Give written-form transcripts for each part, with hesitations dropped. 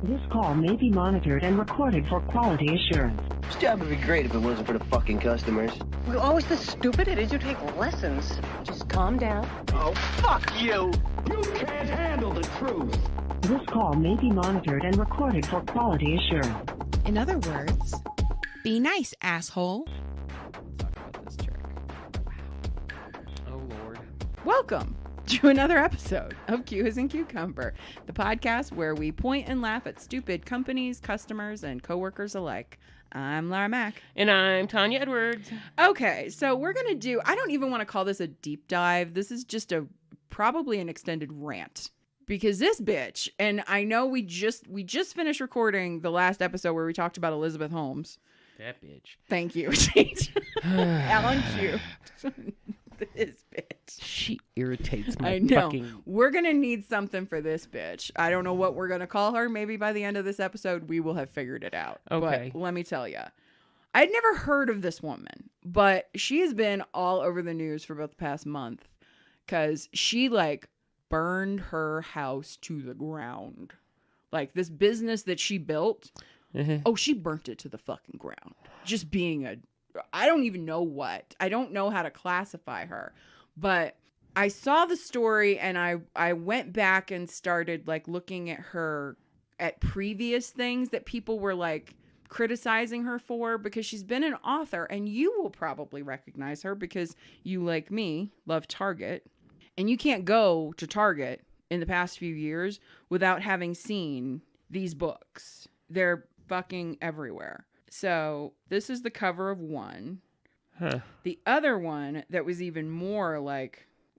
This call may be monitored and recorded for quality assurance. This job would be great if it wasn't for the fucking customers. We're always this stupid. It is you take lessons. Just calm down. Oh, fuck you! You can't handle the truth. This call may be monitored and recorded for quality assurance. In other words, be nice, asshole. Talk about this trick. Oh, Lord. Welcome to another episode of Qasincucumber, the podcast where we point and laugh at stupid companies, customers, and coworkers alike. I'm Lara Mack. And I'm Tanya Edwards. Okay, so we're going to do, I don't even want to call this a deep dive. This is just probably an extended rant. Because this bitch, and I know we just finished recording the last episode where we talked about Elizabeth Holmes. That bitch. Thank you. Alan Q. This bitch. She irritates me. I know. Fucking... We're going to need something for this bitch. I don't know what we're going to call her. Maybe by the end of this episode, we will have figured it out. Okay. But let me tell you, I'd never heard of this woman, but she has been all over the news for about the past month because she burned her house to the ground. Like this business that she built. Mm-hmm. Oh, she burnt it to the fucking ground. Just being I don't even know what. I don't know how to classify her. But I saw the story and I went back and started looking at her at previous things that people were criticizing her for, because she's been an author, and you will probably recognize her because you, like me, love Target. And you can't go to Target in the past few years without having seen these books. They're fucking everywhere. So this is the cover of one. Huh. The other one that was even more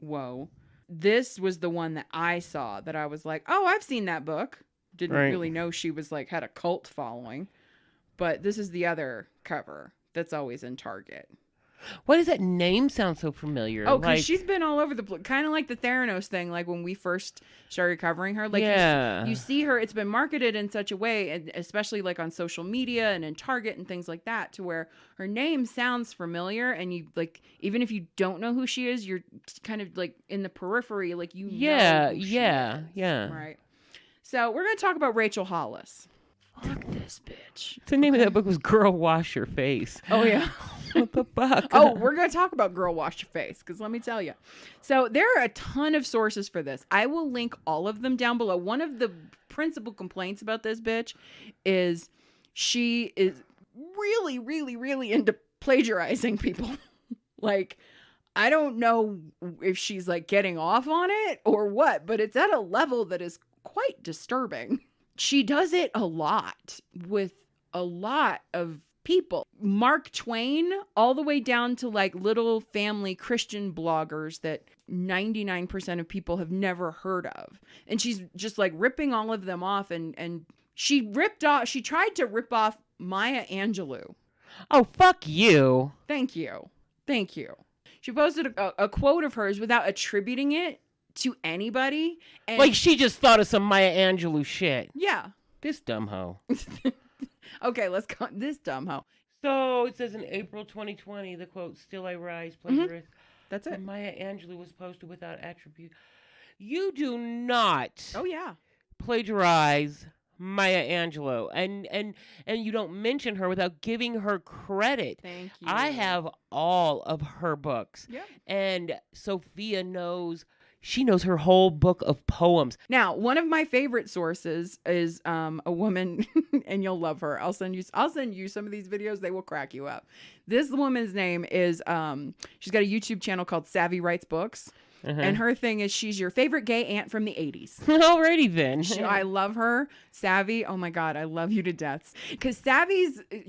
whoa. This was the one that I saw that I was like, oh, I've seen that book. Didn't really know she was had a cult following. But this is the other cover that's always in Target. Why does that name sound so familiar? Oh, because she's been all over the place. Kind of like the Theranos thing, when we first started covering her. Yeah. You see her, it's been marketed in such a way, and especially on social media and in Target and things like that, to where her name sounds familiar, and you, even if you don't know who she is, you're kind of, in the periphery, know who she is. Right. So, we're going to talk about Rachel Hollis. Fuck this bitch. The name of that book was Girl Wash Your Face. Oh, yeah. What the fuck? Oh, we're going to talk about Girl Wash Your Face, because let me tell you. So there are a ton of sources for this. I will link all of them down below. One of the principal complaints about this bitch is she is really, really, really into plagiarizing people. I don't know if she's getting off on it or what, but it's at a level that is quite disturbing. She does it a lot with a lot of people. Mark Twain, all the way down to little family Christian bloggers that 99% of people have never heard of. And she's just ripping all of them off. And she tried to rip off Maya Angelou. Oh, fuck you. Thank you. She posted a quote of hers without attributing it to anybody. And she just thought of some Maya Angelou shit. Yeah. This dumb hoe. Okay, let's go. This dumb hoe. So it says in April 2020, the quote, "Still I rise, plagiarist." Mm-hmm. That's it. Maya Angelou was posted without attribute. You do not. Oh yeah. Plagiarize Maya Angelou, and you don't mention her without giving her credit. Thank you. I have all of her books. Yeah. And Sophia knows. She knows her whole book of poems. Now, one of my favorite sources is a woman, and you'll love her. I'll send you some of these videos. They will crack you up. This woman's name is, she's got a YouTube channel called Savvy Writes Books. Uh-huh. And her thing is she's your favorite gay aunt from the 80s. Alrighty then. I love her. Savvy, oh my God, I love you to death. Because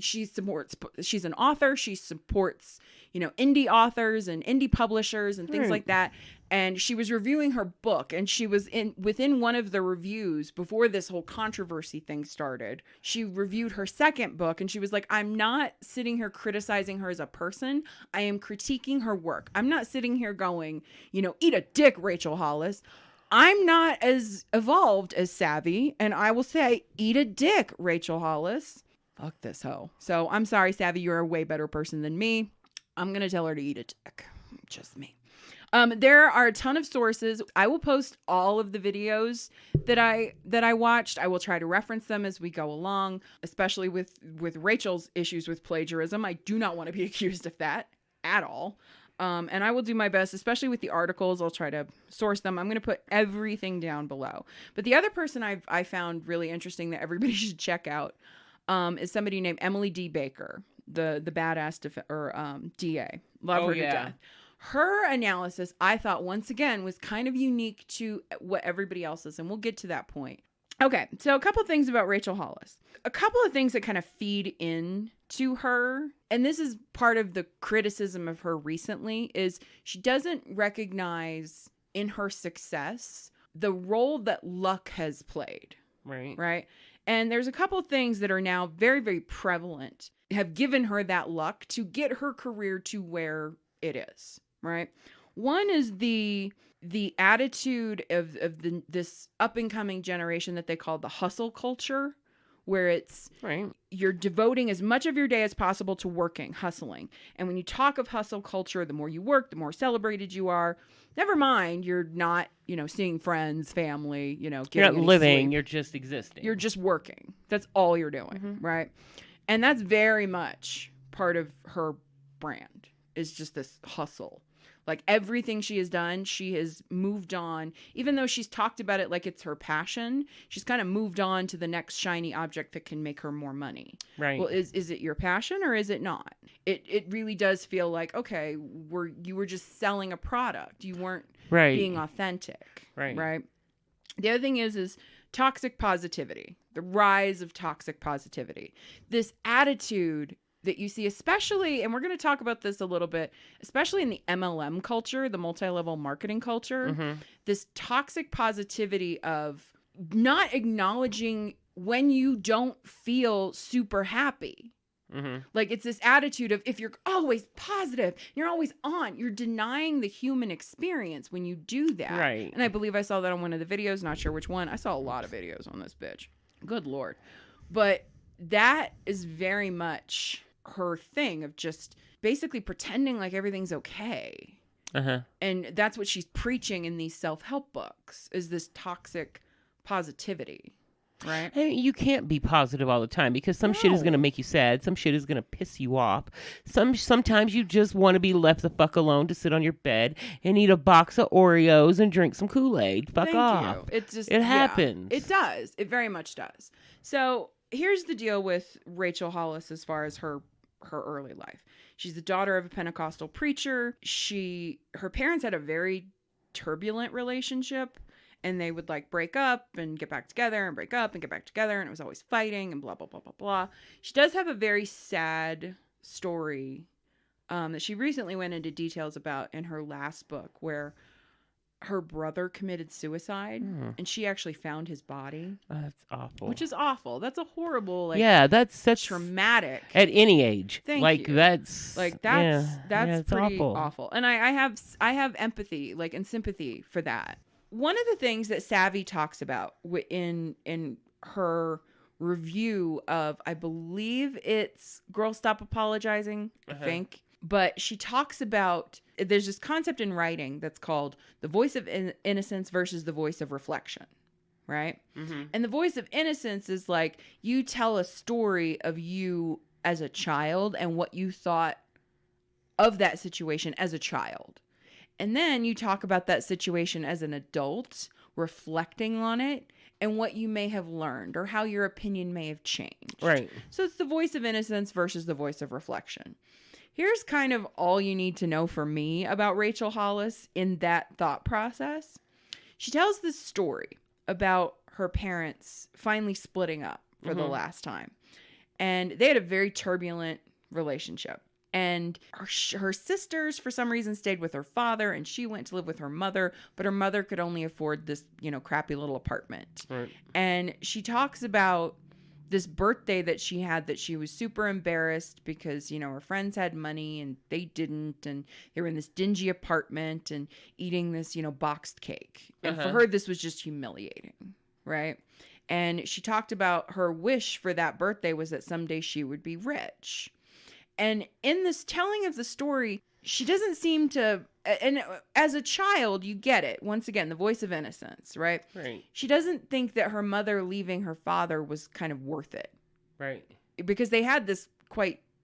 she's an author. She supports, indie authors and indie publishers and things like that. And she was reviewing her book, and she was within one of the reviews before this whole controversy thing started. She reviewed her second book, and she was like, I'm not sitting here criticizing her as a person. I am critiquing her work. I'm not sitting here going, eat a dick, Rachel Hollis. I'm not as evolved as Savvy, and I will say, eat a dick, Rachel Hollis. Fuck this hoe. So I'm sorry, Savvy, you're a way better person than me. I'm going to tell her to eat a dick. Just me. There are a ton of sources. I will post all of the videos that I watched. I will try to reference them as we go along, especially with Rachel's issues with plagiarism. I do not want to be accused of that at all. And I will do my best, especially with the articles. I'll try to source them. I'm going to put everything down below. But the other person I found really interesting that everybody should check out is somebody named Emily D. Baker, the badass DA. Love her to death. Her analysis, I thought, once again, was kind of unique to what everybody else is, and we'll get to that point. Okay, so a couple things about Rachel Hollis. A couple of things that kind of feed in to her, and this is part of the criticism of her recently, is she doesn't recognize in her success the role that luck has played. Right? And there's a couple of things that are now very, very prevalent, have given her that luck to get her career to where it is. Right. One is the attitude of this up and coming generation that they call the hustle culture, where it's you're devoting as much of your day as possible to working, hustling. And when you talk of hustle culture, the more you work, the more celebrated you are. Never mind, you're not, seeing friends, family, you're not living, sleep. You're just existing. You're just working. That's all you're doing. Right. And that's very much part of her brand, is just this hustle. Like everything she has done, she has moved on. Even though she's talked about it like it's her passion, she's kind of moved on to the next shiny object that can make her more money. Right. Well, is it your passion or is it not? It really does feel like, okay, you were just selling a product. You weren't being authentic. Right. The other thing is toxic positivity, the rise of toxic positivity. This attitude that you see, especially, and we're going to talk about this a little bit, especially in the MLM culture, the multi-level marketing culture, this toxic positivity of not acknowledging when you don't feel super happy. Like it's this attitude of if you're always positive, you're always on, you're denying the human experience when you do that. Right. And I believe I saw that on one of the videos, not sure which one. I saw a lot of videos on this bitch. Good Lord. But that is very much her thing of just basically pretending like everything's okay. And that's what she's preaching in these self-help books, is this toxic positivity. Right? I mean, you can't be positive all the time, because some shit is going to make you sad. Some shit is going to piss you off. Sometimes you just want to be left the fuck alone to sit on your bed and eat a box of Oreos and drink some Kool-Aid. Fuck off. It happens. It does. It very much does. So here's the deal with Rachel Hollis as far as her early life. She's the daughter of a Pentecostal preacher. Her parents had a very turbulent relationship. And they would break up and get back together and break up and get back together. And it was always fighting and blah, blah, blah, blah, blah. She does have a very sad story that she recently went into details about in her last book, where her brother committed suicide and she actually found his body. That's awful. Which is awful. That's a horrible, that's traumatic. At any age. Thank you. That's pretty awful. Awful. And I have empathy, and sympathy for that. One of the things that Savvy talks about in her review of, I believe it's Girl Stop Apologizing, I think. But she talks about, there's this concept in writing that's called the voice of innocence versus the voice of reflection, right? And the voice of innocence is you tell a story of you as a child and what you thought of that situation as a child. And then you talk about that situation as an adult, reflecting on it, and what you may have learned or how your opinion may have changed. Right. So it's the voice of innocence versus the voice of reflection. Here's kind of all you need to know for me about Rachel Hollis in that thought process. She tells this story about her parents finally splitting up for the last time. And they had a very turbulent relationship. And her sisters, for some reason, stayed with her father, and she went to live with her mother, but her mother could only afford this, crappy little apartment. Right. And she talks about this birthday that she had that she was super embarrassed because, her friends had money and they didn't, and they were in this dingy apartment and eating this, boxed cake. And for her, this was just humiliating, right? And she talked about her wish for that birthday was that someday she would be rich. And in this telling of the story, she doesn't seem to and as a child, you get it. Once again, the voice of innocence, right? Right. She doesn't think that her mother leaving her father was kind of worth it. Right. Because they had this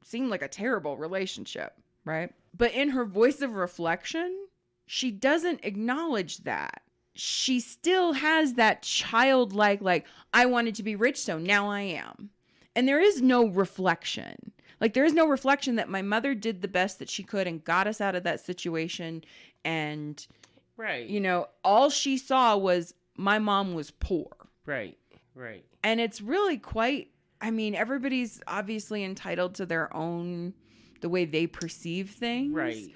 seemed like a terrible relationship, right? But in her voice of reflection, she doesn't acknowledge that. She still has that childlike, like, I wanted to be rich, so now I am. And there is no reflection. Like, there is no reflection that my mother did the best that she could and got us out of that situation. And, right. you know, all she saw was my mom was poor. Right. Right. And it's really quite, I mean, everybody's obviously entitled to their own, the way they perceive things. Right.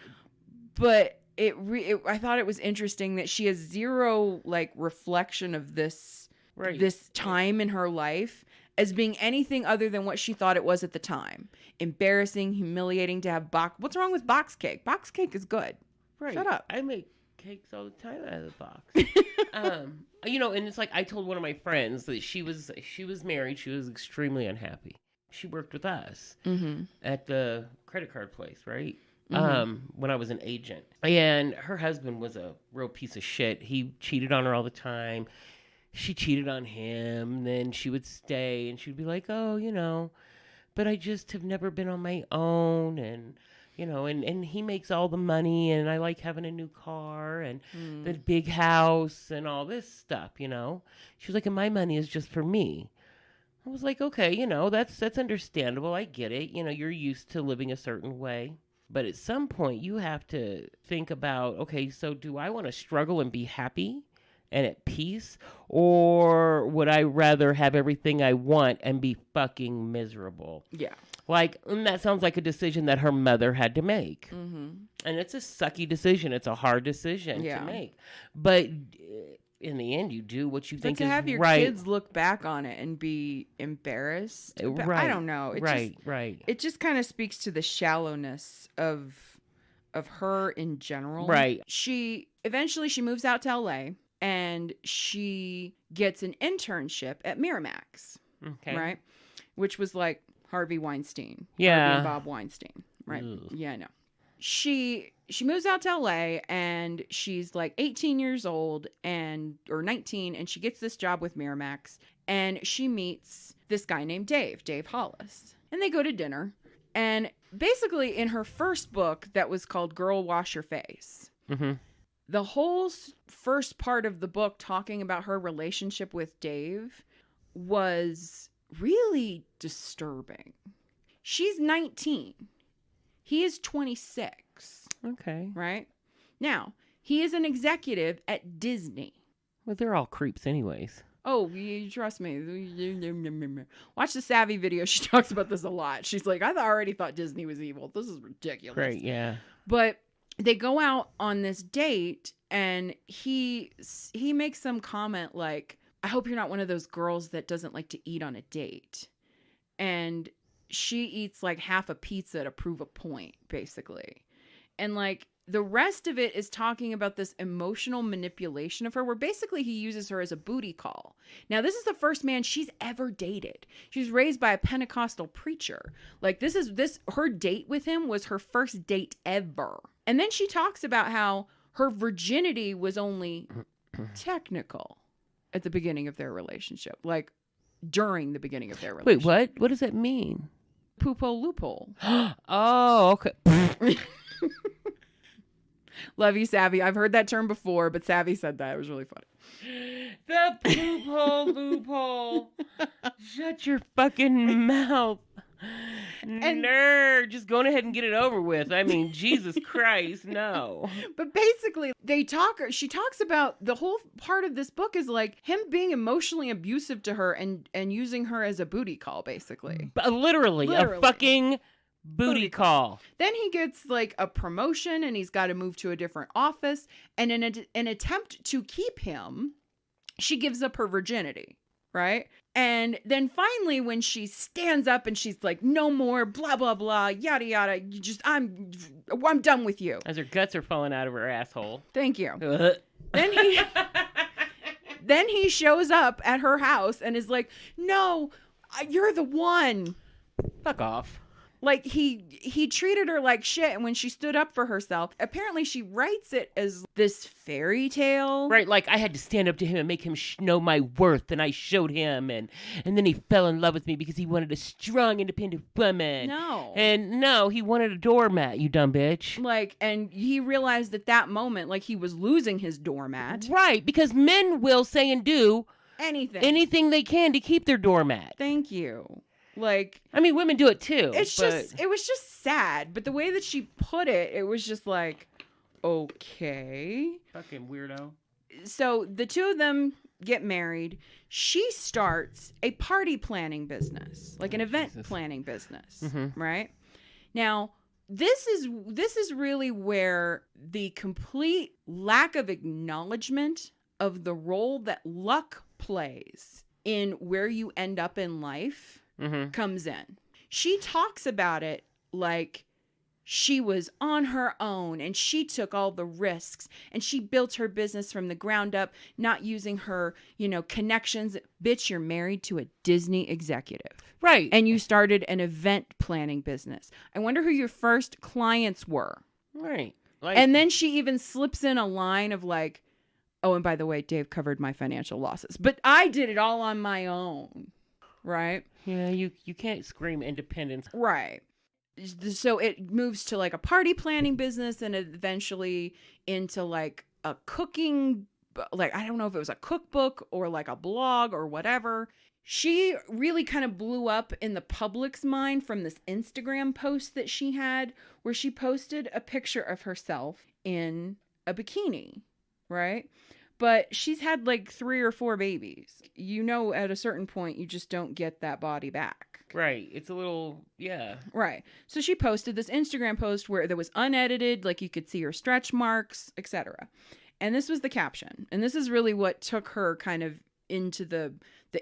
But I thought it was interesting that she has zero, like, reflection of this, this time in her life as being anything other than what she thought it was at the time. Embarrassing, humiliating to have what's wrong with box cake? Box cake is good. Right. Shut up. I make cakes all the time out of the box. You know, and it's like I told one of my friends that she was married. She was extremely unhappy. She worked with us at the credit card place, right? When I was an agent. And her husband was a real piece of shit. He cheated on her all the time. She cheated on him. Then she would stay and she'd be like, oh, you know, but I just have never been on my own. And, you know, and he makes all the money and I like having a new car and the big house and all this stuff, you know. She was like, and my money is just for me. I was like, okay, you know, that's understandable. I get it. You know, you're used to living a certain way. But at some point, you have to think about, okay, so do I want to struggle and be happy and at peace? Or would I rather have everything I want and be fucking miserable? Yeah. Like, and that sounds like a decision that her mother had to make. And it's a sucky decision. It's a hard decision to make. But in the end, you do what you think is right. To have your kids look back on it and be embarrassed, right? I don't know. Right. It just kind of speaks to the shallowness of her in general. Right. She eventually moves out to LA and she gets an internship at Miramax. Okay. Right, which was like Harvey Weinstein. Yeah. Harvey and Bob Weinstein. Right. Ugh. Yeah, I know. She moves out to LA and she's like 18 years old or 19, and she gets this job with Miramax and she meets this guy named Dave Hollis. And they go to dinner. And basically in her first book that was called Girl Wash Your Face, the whole first part of the book talking about her relationship with Dave was really disturbing. She's 19. He is 26. Okay. Right? Now, he is an executive at Disney. Well, they're all creeps anyways. Oh, you trust me. Watch the Savvy video. She talks about this a lot. She's like, I already thought Disney was evil. This is ridiculous. Great, yeah. But they go out on this date and he makes some comment like, I hope you're not one of those girls that doesn't like to eat on a date. And she eats like half a pizza to prove a point, basically. And like the rest of it is talking about this emotional manipulation of her, where basically he uses her as a booty call. Now, this is the first man she's ever dated. She was raised by a Pentecostal preacher. Like her date with him was her first date ever. And then she talks about how her virginity was only technical at the beginning of their relationship. Like during the beginning of their relationship. Wait, what does that mean? Poopo loophole. Oh, okay. Love you, Savvy. I've heard that term before, but Savvy said that. It was really funny. The loophole. Shut your fucking mouth. Nerd. Just go ahead and get it over with. I mean, Jesus Christ, no. But basically, she talks about the whole part of this book is like him being emotionally abusive to her and using her as a booty call, basically. Literally. A fucking booty call. Then he gets like a promotion and he's got to move to a different office. And in an attempt to keep him, she gives up her virginity. Right? And then finally, when she stands up and she's like, no more, blah, blah, blah, yada, yada, I'm done with you. As her guts are falling out of her asshole. Thank you. Then he shows up at her house and is like, no, you're the one. Fuck off. Like he treated her like shit, and when she stood up for herself, apparently she writes it as this fairy tale. Right, like I had to stand up to him and make him know my worth, and I showed him, and then he fell in love with me because he wanted a strong, independent woman. No. And no, he wanted a doormat, you dumb bitch. Like, and he realized at that moment, like, he was losing his doormat. Right, because men will say and do anything they can to keep their doormat. Thank you. Like, I mean, women do it too. It was just sad, but the way that she put it, it was just like, okay. Fucking weirdo. So the two of them get married. She starts a party planning business, like an event planning business, right? Now, this is really where the complete lack of acknowledgement of the role that luck plays in where you end up in life comes in. She talks about it like she was on her own and she took all the risks and she built her business from the ground up, not using her, connections. Bitch, you're married to a Disney executive. Right. And you started an event planning business. I wonder who your first clients were. Right. And then she even slips in a line of like, oh, and by the way, Dave covered my financial losses, but I did it all on my own. Right? Yeah, you can't scream independence. Right. So it moves to like a party planning business and eventually into like a cooking, like, I don't know if it was a cookbook or like a blog or whatever. She really kind of blew up in the public's mind from this Instagram post that she had where she posted a picture of herself in a bikini, right? But she's had like 3 or 4 babies. At a certain point, you just don't get that body back. Right. It's a little, yeah. Right. So she posted this Instagram post where there was unedited, like you could see her stretch marks, etc. And this was the caption. And this is really what took her kind of into the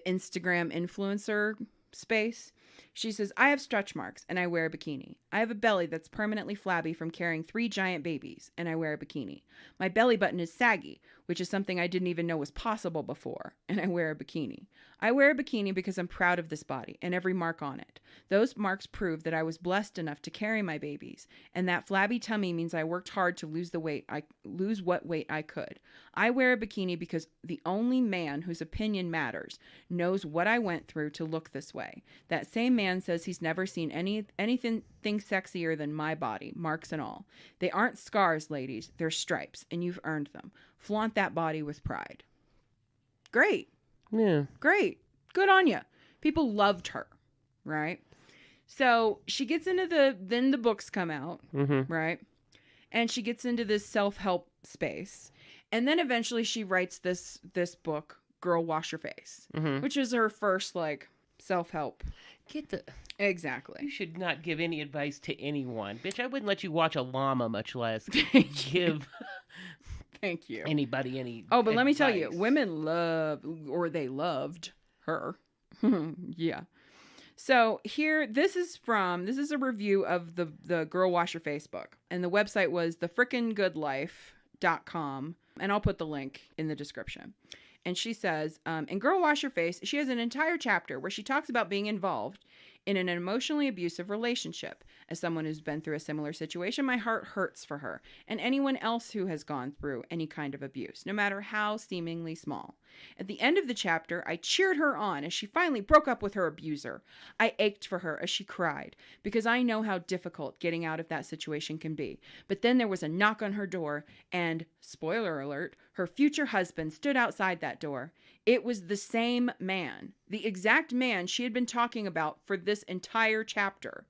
Instagram influencer space. She says, I have stretch marks and I wear a bikini. I have a belly that's permanently flabby from carrying 3 giant babies and I wear a bikini. My belly button is saggy, which is something I didn't even know was possible before, and I wear a bikini. I wear a bikini because I'm proud of this body and every mark on it. Those marks prove that I was blessed enough to carry my babies, and that flabby tummy means I worked hard to lose what weight I could. I wear a bikini because the only man whose opinion matters knows what I went through to look this way. That same man says he's never seen anything sexier than my body, marks and all. They aren't scars, ladies. They're stripes, and you've earned them. Flaunt that body with pride. Great. Yeah. Great. Good on you. People loved her, right? So she gets into then the books come out, right? And she gets into this self-help space. And then eventually she writes this book, Girl Wash Your Face, which is her first like self-help. Exactly. You should not give any advice to anyone. Bitch, I wouldn't let you watch a llama, much less give Thank you. anybody any but let me tell advice. you, women they loved her. Yeah. So here, this is a review of the Girl Wash Your Face book. And the website was thefrickingoodlife.com. And I'll put the link in the description. And she says, in Girl Wash Your Face, she has an entire chapter where she talks about being involved in an emotionally abusive relationship. As someone who's been through a similar situation, my heart hurts for her and anyone else who has gone through any kind of abuse, no matter how seemingly small. At the end of the chapter, I cheered her on as she finally broke up with her abuser. I ached for her as she cried because I know how difficult getting out of that situation can be. But then there was a knock on her door and, spoiler alert, her future husband stood outside that door. It was the same man, the exact man she had been talking about for this entire chapter.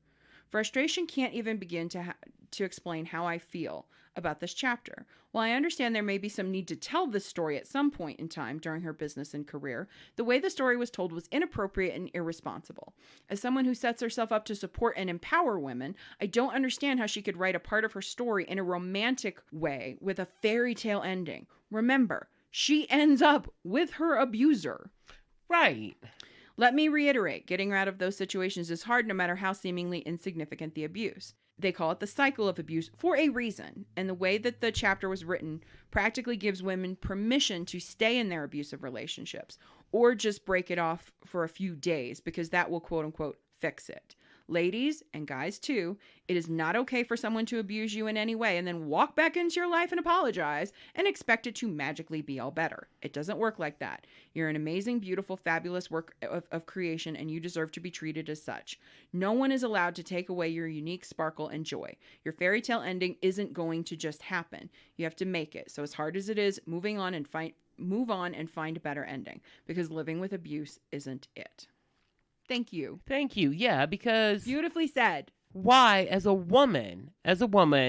Frustration can't even begin to explain how I feel about this chapter. While I understand there may be some need to tell this story at some point in time during her business and career, the way the story was told was inappropriate and irresponsible. As someone who sets herself up to support and empower women, I don't understand how she could write a part of her story in a romantic way with a fairy tale ending. Remember, she ends up with her abuser. Right. Let me reiterate, getting her out of those situations is hard no matter how seemingly insignificant the abuse. They call it the cycle of abuse for a reason, and the way that the chapter was written practically gives women permission to stay in their abusive relationships or just break it off for a few days because that will quote unquote fix it. Ladies and guys too, it is not okay for someone to abuse you in any way and then walk back into your life and apologize and expect it to magically be all better. It doesn't work like that. You're an amazing, beautiful, fabulous work of creation, and you deserve to be treated as such. No one is allowed to take away your unique sparkle and joy. Your fairy tale ending isn't going to just happen. You have to make it. So as hard as it is, move on and find a better ending, because living with abuse isn't it. Thank you. Thank you. Yeah, because Beautifully said. why, as a woman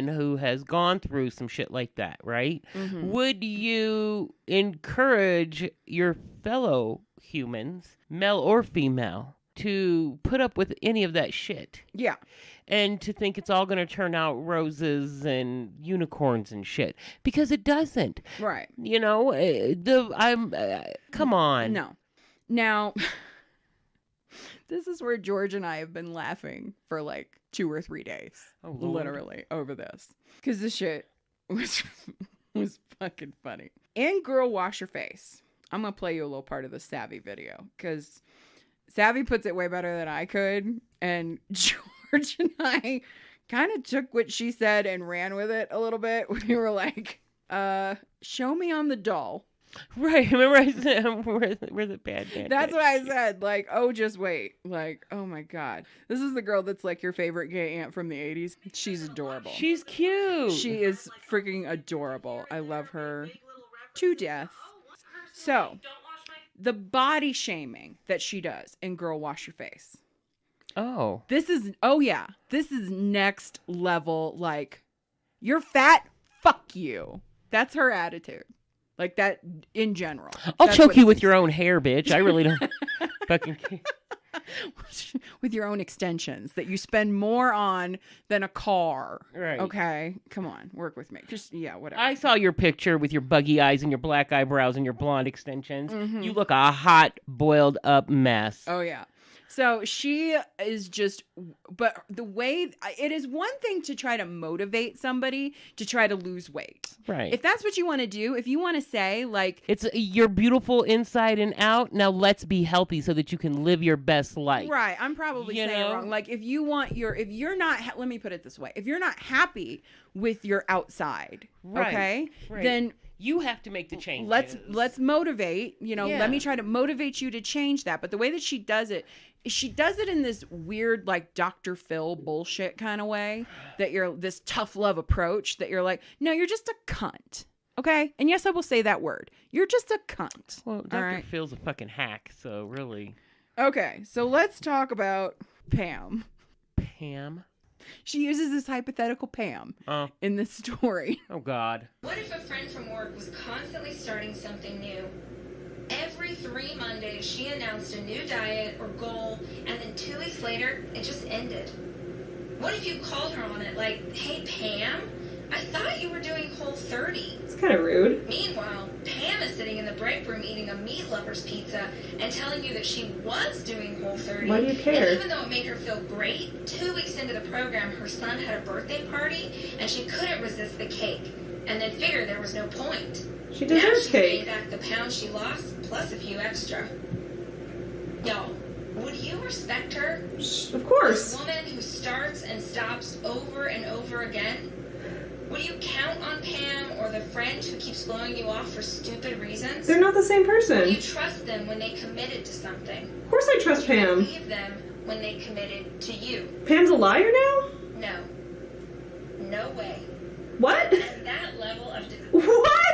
who has gone through some shit like that, right? Mm-hmm. Would you encourage your fellow humans, male or female, to put up with any of that shit? Yeah. And to think it's all going to turn out roses and unicorns and shit, because it doesn't. Right. You know, come on. No. Now, this is where George and I have been laughing for like 2 or 3 days, literally, over this, because this shit was fucking funny. And girl, wash your face. I'm gonna play you a little part of the Savvy video, because Savvy puts it way better than I could, and George and I kind of took what she said and ran with it a little bit. We were like, show me on the doll. Right. Remember I said, we're the bad man. That's what I said. Like, oh, just wait. Like, oh my God. This is the girl that's like your favorite gay aunt from the 80s. She's adorable. She's cute. She is freaking adorable. I love her to death. So, the body shaming that she does in Girl Wash Your Face. Oh. This is next level. Like, you're fat, fuck you. That's her attitude. Like that in general. I'll choke you with your own hair, bitch. I really don't fucking care. With your own extensions that you spend more on than a car. Right. Okay. Come on. Work with me. Just, yeah, whatever. I saw your picture with your buggy eyes and your black eyebrows and your blonde extensions. Mm-hmm. You look a hot, boiled up mess. Oh, yeah. So she is just, but the way, it is one thing to try to motivate somebody to try to lose weight. Right. If that's what you want to do, if you want to say like, It's you're beautiful inside and out. Now let's be healthy so that you can live your best life. right, I'm probably saying it wrong. Like if you're not, let me put it this way. If you're not happy with your outside, Right, okay, right. then You have to make the change. let's motivate, Yeah. let me try to motivate you to change that. But the way that she does it in this weird, like Dr. Phil bullshit kind of way, that you're this tough love approach that you're like, no, you're just a cunt. Okay. And yes, I will say that word. You're just a cunt. Well, Dr. All right? Phil's a fucking hack, so really. Okay. So let's talk about Pam. Pam? She uses this hypothetical Pam in this story. Oh, God. What if a friend from work was constantly starting something new? Every 3 Mondays, she announced a new diet or goal, and then 2 weeks later, it just ended. What if you called her on it, like, hey, Pam, I thought you were doing Whole30. It's kind of rude. Meanwhile, Pam is sitting in the break room eating a meat lover's pizza and telling you that she was doing Whole30. Why do you care? And even though it made her feel great, 2 weeks into the program, her son had a birthday party, and she couldn't resist the cake, and then figured there was no point. She Now deserves she's cake. gained back the pounds she lost, plus a few extra. Y'all, would you respect her? Of This course. woman who starts and stops over and over again? Would you count on Pam or the friend who keeps blowing you off for stupid reasons? They're not the same Would person. you trust them when they committed to something? Of course I trust Would you Pam. believe them when they committed to you? Pam's a liar now? No. No way. What? At that level of... What?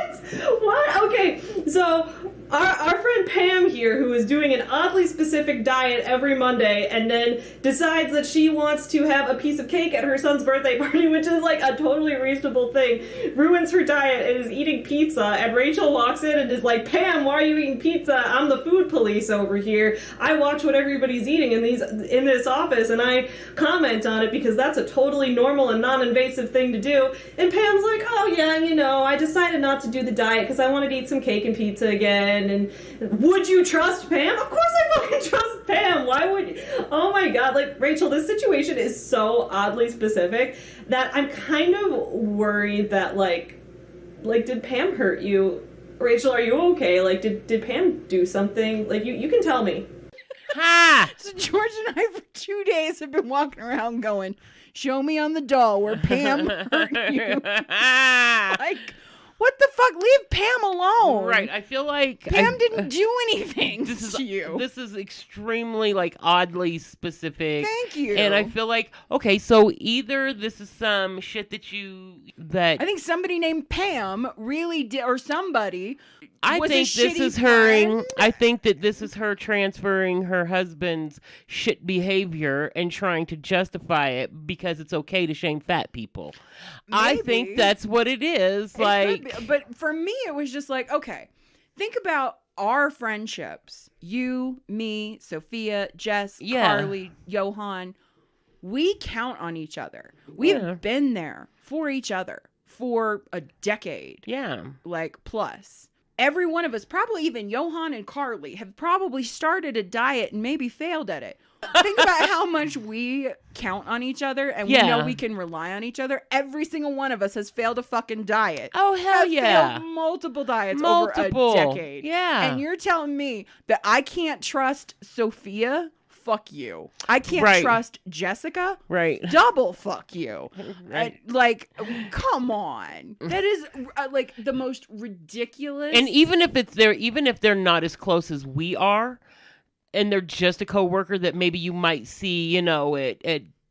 What? Okay, so our friend Pam here, who is doing an oddly specific diet every Monday and then decides that she wants to have a piece of cake at her son's birthday party, which is like a totally reasonable thing, ruins her diet and is eating pizza, and Rachel walks in and is like, Pam, why are you eating pizza? I'm the food police over here. I watch what everybody's eating in this office and I comment on it because that's a totally normal and non-invasive thing to do. And Pam's like, oh yeah, I decided not to do the diet because I wanted to eat some cake and pizza again. And would you trust Pam? Of course I fucking trust Pam. Why would you? Oh my God, like, Rachel, this situation is so oddly specific that I'm kind of worried that like did Pam hurt you? Rachel, are you okay? Like, did Pam do something? Like, you can tell me. Ha! So George and I, for 2 days have been walking around going, show me on the doll where Pam hurt you. Like, what the fuck? Leave Pam alone. Right. I feel like Pam didn't do anything to you. This is extremely like oddly specific. Thank you. And I feel like, okay, so either this is some shit that I think somebody named Pam really did, or somebody. I was think a this shitty is her. friend. I think that this is her transferring her husband's shit behavior and trying to justify it because it's okay to shame fat people. I Maybe. think that's what it is. It Like, could be. But for me, it was just like, okay, think about our friendships. You, me, Sophia, Jess, Yeah. Carly, Johan. We count on each other. We have been there for each other for a decade. yeah. Like, plus. Every one of us, probably even Johan and Carly, have probably started a diet and maybe failed at it. Think about how much we count on each other and we know we can rely on each other. Every single one of us has failed a fucking diet. Oh, hell Have yeah. failed multiple diets Multiple. over a decade. Yeah. And you're telling me that I can't trust Sophia? Fuck you. I can't Right. trust Jessica? Right. Double fuck you. Right. Like, come on. That is like the most ridiculous. And even if they're not as close as we are, and they're just a coworker that maybe you might see, you know, at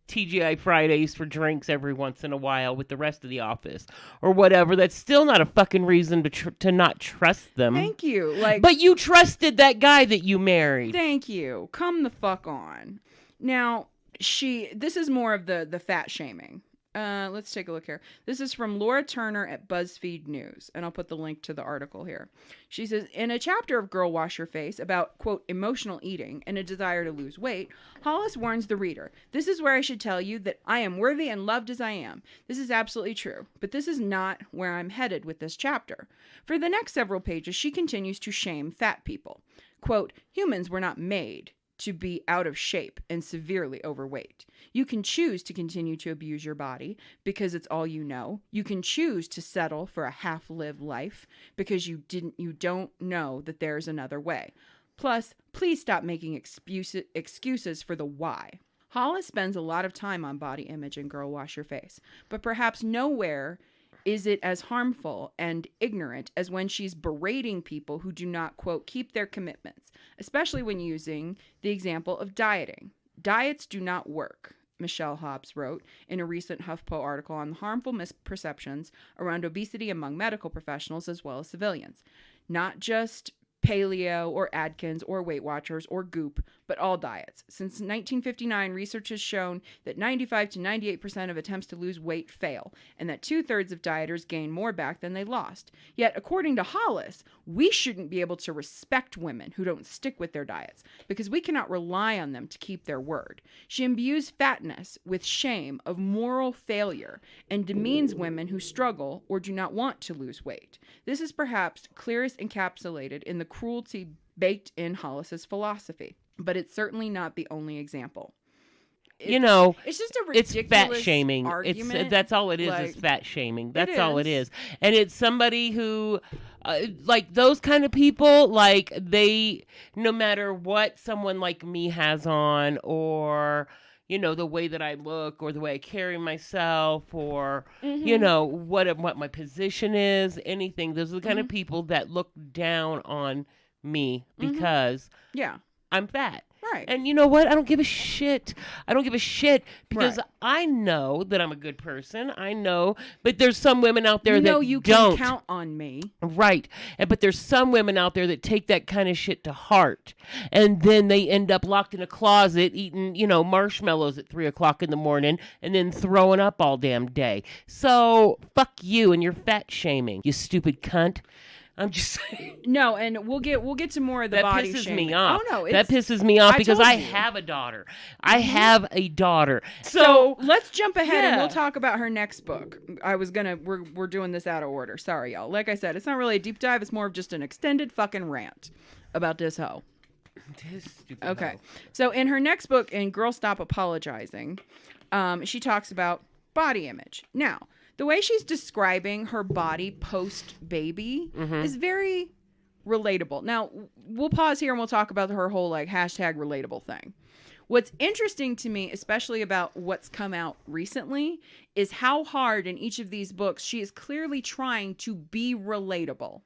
TGI Fridays for drinks every once in a while with the rest of the office or whatever, that's still not a fucking reason to not trust them. Thank you. Like, but you trusted that guy that you married. thank you. Come the fuck on. Now, this is more of the fat shaming. Let's take a look here. This is from Laura Turner at BuzzFeed News, and I'll put the link to the article here. She says, in a chapter of Girl Wash Your Face about, quote, emotional eating and a desire to lose weight, Hollis warns the reader, this is where I should tell you that I am worthy and loved as I am. This is absolutely true, but this is not where I'm headed with this chapter. For the next several pages, she continues to shame fat people. Quote, humans were not made to be out of shape and severely overweight. You can choose to continue to abuse your body because it's all you know. You can choose to settle for a half-lived life because you don't know that there's another way. Plus, please stop making excuses for the why. Hollis spends a lot of time on body image in Girl Wash Your Face, but perhaps nowhere is it as harmful and ignorant as when she's berating people who do not, quote, keep their commitments, especially when using the example of dieting. Diets do not work, Michelle Hobbs wrote in a recent HuffPo article on the harmful misperceptions around obesity among medical professionals as well as civilians. Not just Paleo or Atkins or Weight Watchers or Goop, but all diets. Since 1959, research has shown that 95 to 98% of attempts to lose weight fail, and that 2/3 of dieters gain more back than they lost. Yet, according to Hollis, we shouldn't be able to respect women who don't stick with their diets, because we cannot rely on them to keep their word. She imbues fatness with shame of moral failure, and demeans women who struggle or do not want to lose weight. This is perhaps clearest encapsulated in the cruelty baked in Hollis's philosophy, but it's certainly not the only example. It's just a ridiculous it's fat shaming. argument. That's all it is. Like, is fat shaming. That's all it is. And it's somebody who, like those kind of people, like they, no matter what someone like me has on, or the way that I look, or the way I carry myself, or what my position is, anything. Those are the kind of people that look down on me because I'm fat. Right. And you know what? I don't give a shit. I don't give a shit because I know that I'm a good person. I know, but there's some women out there that you don't. Can count on me. Right. But there's some women out there that take that kind of shit to heart. And then they end up locked in a closet eating, marshmallows at 3:00 in the morning and then throwing up all damn day. So fuck you and your fat shaming, you stupid cunt. I'm just saying. No, and we'll get to more of the body pisses shaming. me off. Oh no, that pisses me off because I told you. have a daughter. I have a daughter. So let's jump ahead and we'll talk about her next book. We're doing this out of order. Sorry, y'all. Like I said, it's not really a deep dive. It's more of just an extended fucking rant about this hoe. This stupid Okay. hoe. So in her next book, in Girl Stop Apologizing, she talks about body image. Now, the way she's describing her body post-baby is very relatable. Now, we'll pause here and we'll talk about her whole, #relatable thing. What's interesting to me, especially about what's come out recently, is how hard in each of these books she is clearly trying to be relatable.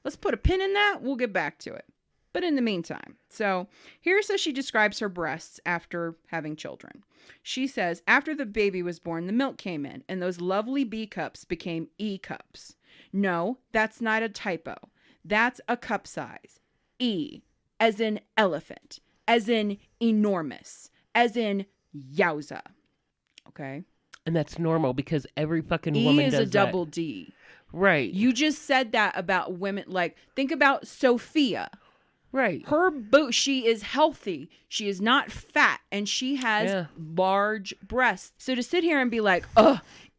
Let's put a pin in that. We'll get back to it. But in the meantime, so here's how she describes her breasts after having children. She says, after the baby was born, the milk came in, and those lovely B cups became E cups. No, that's not a typo. That's a cup size. E, as in elephant, as in enormous, as in yowza. Okay? And that's normal because every fucking E woman is does a double that. D. Right. You just said that about women. Like, think about Sophia. Right. Her she is healthy. She is not fat, and she has large breasts. So to sit here and be like,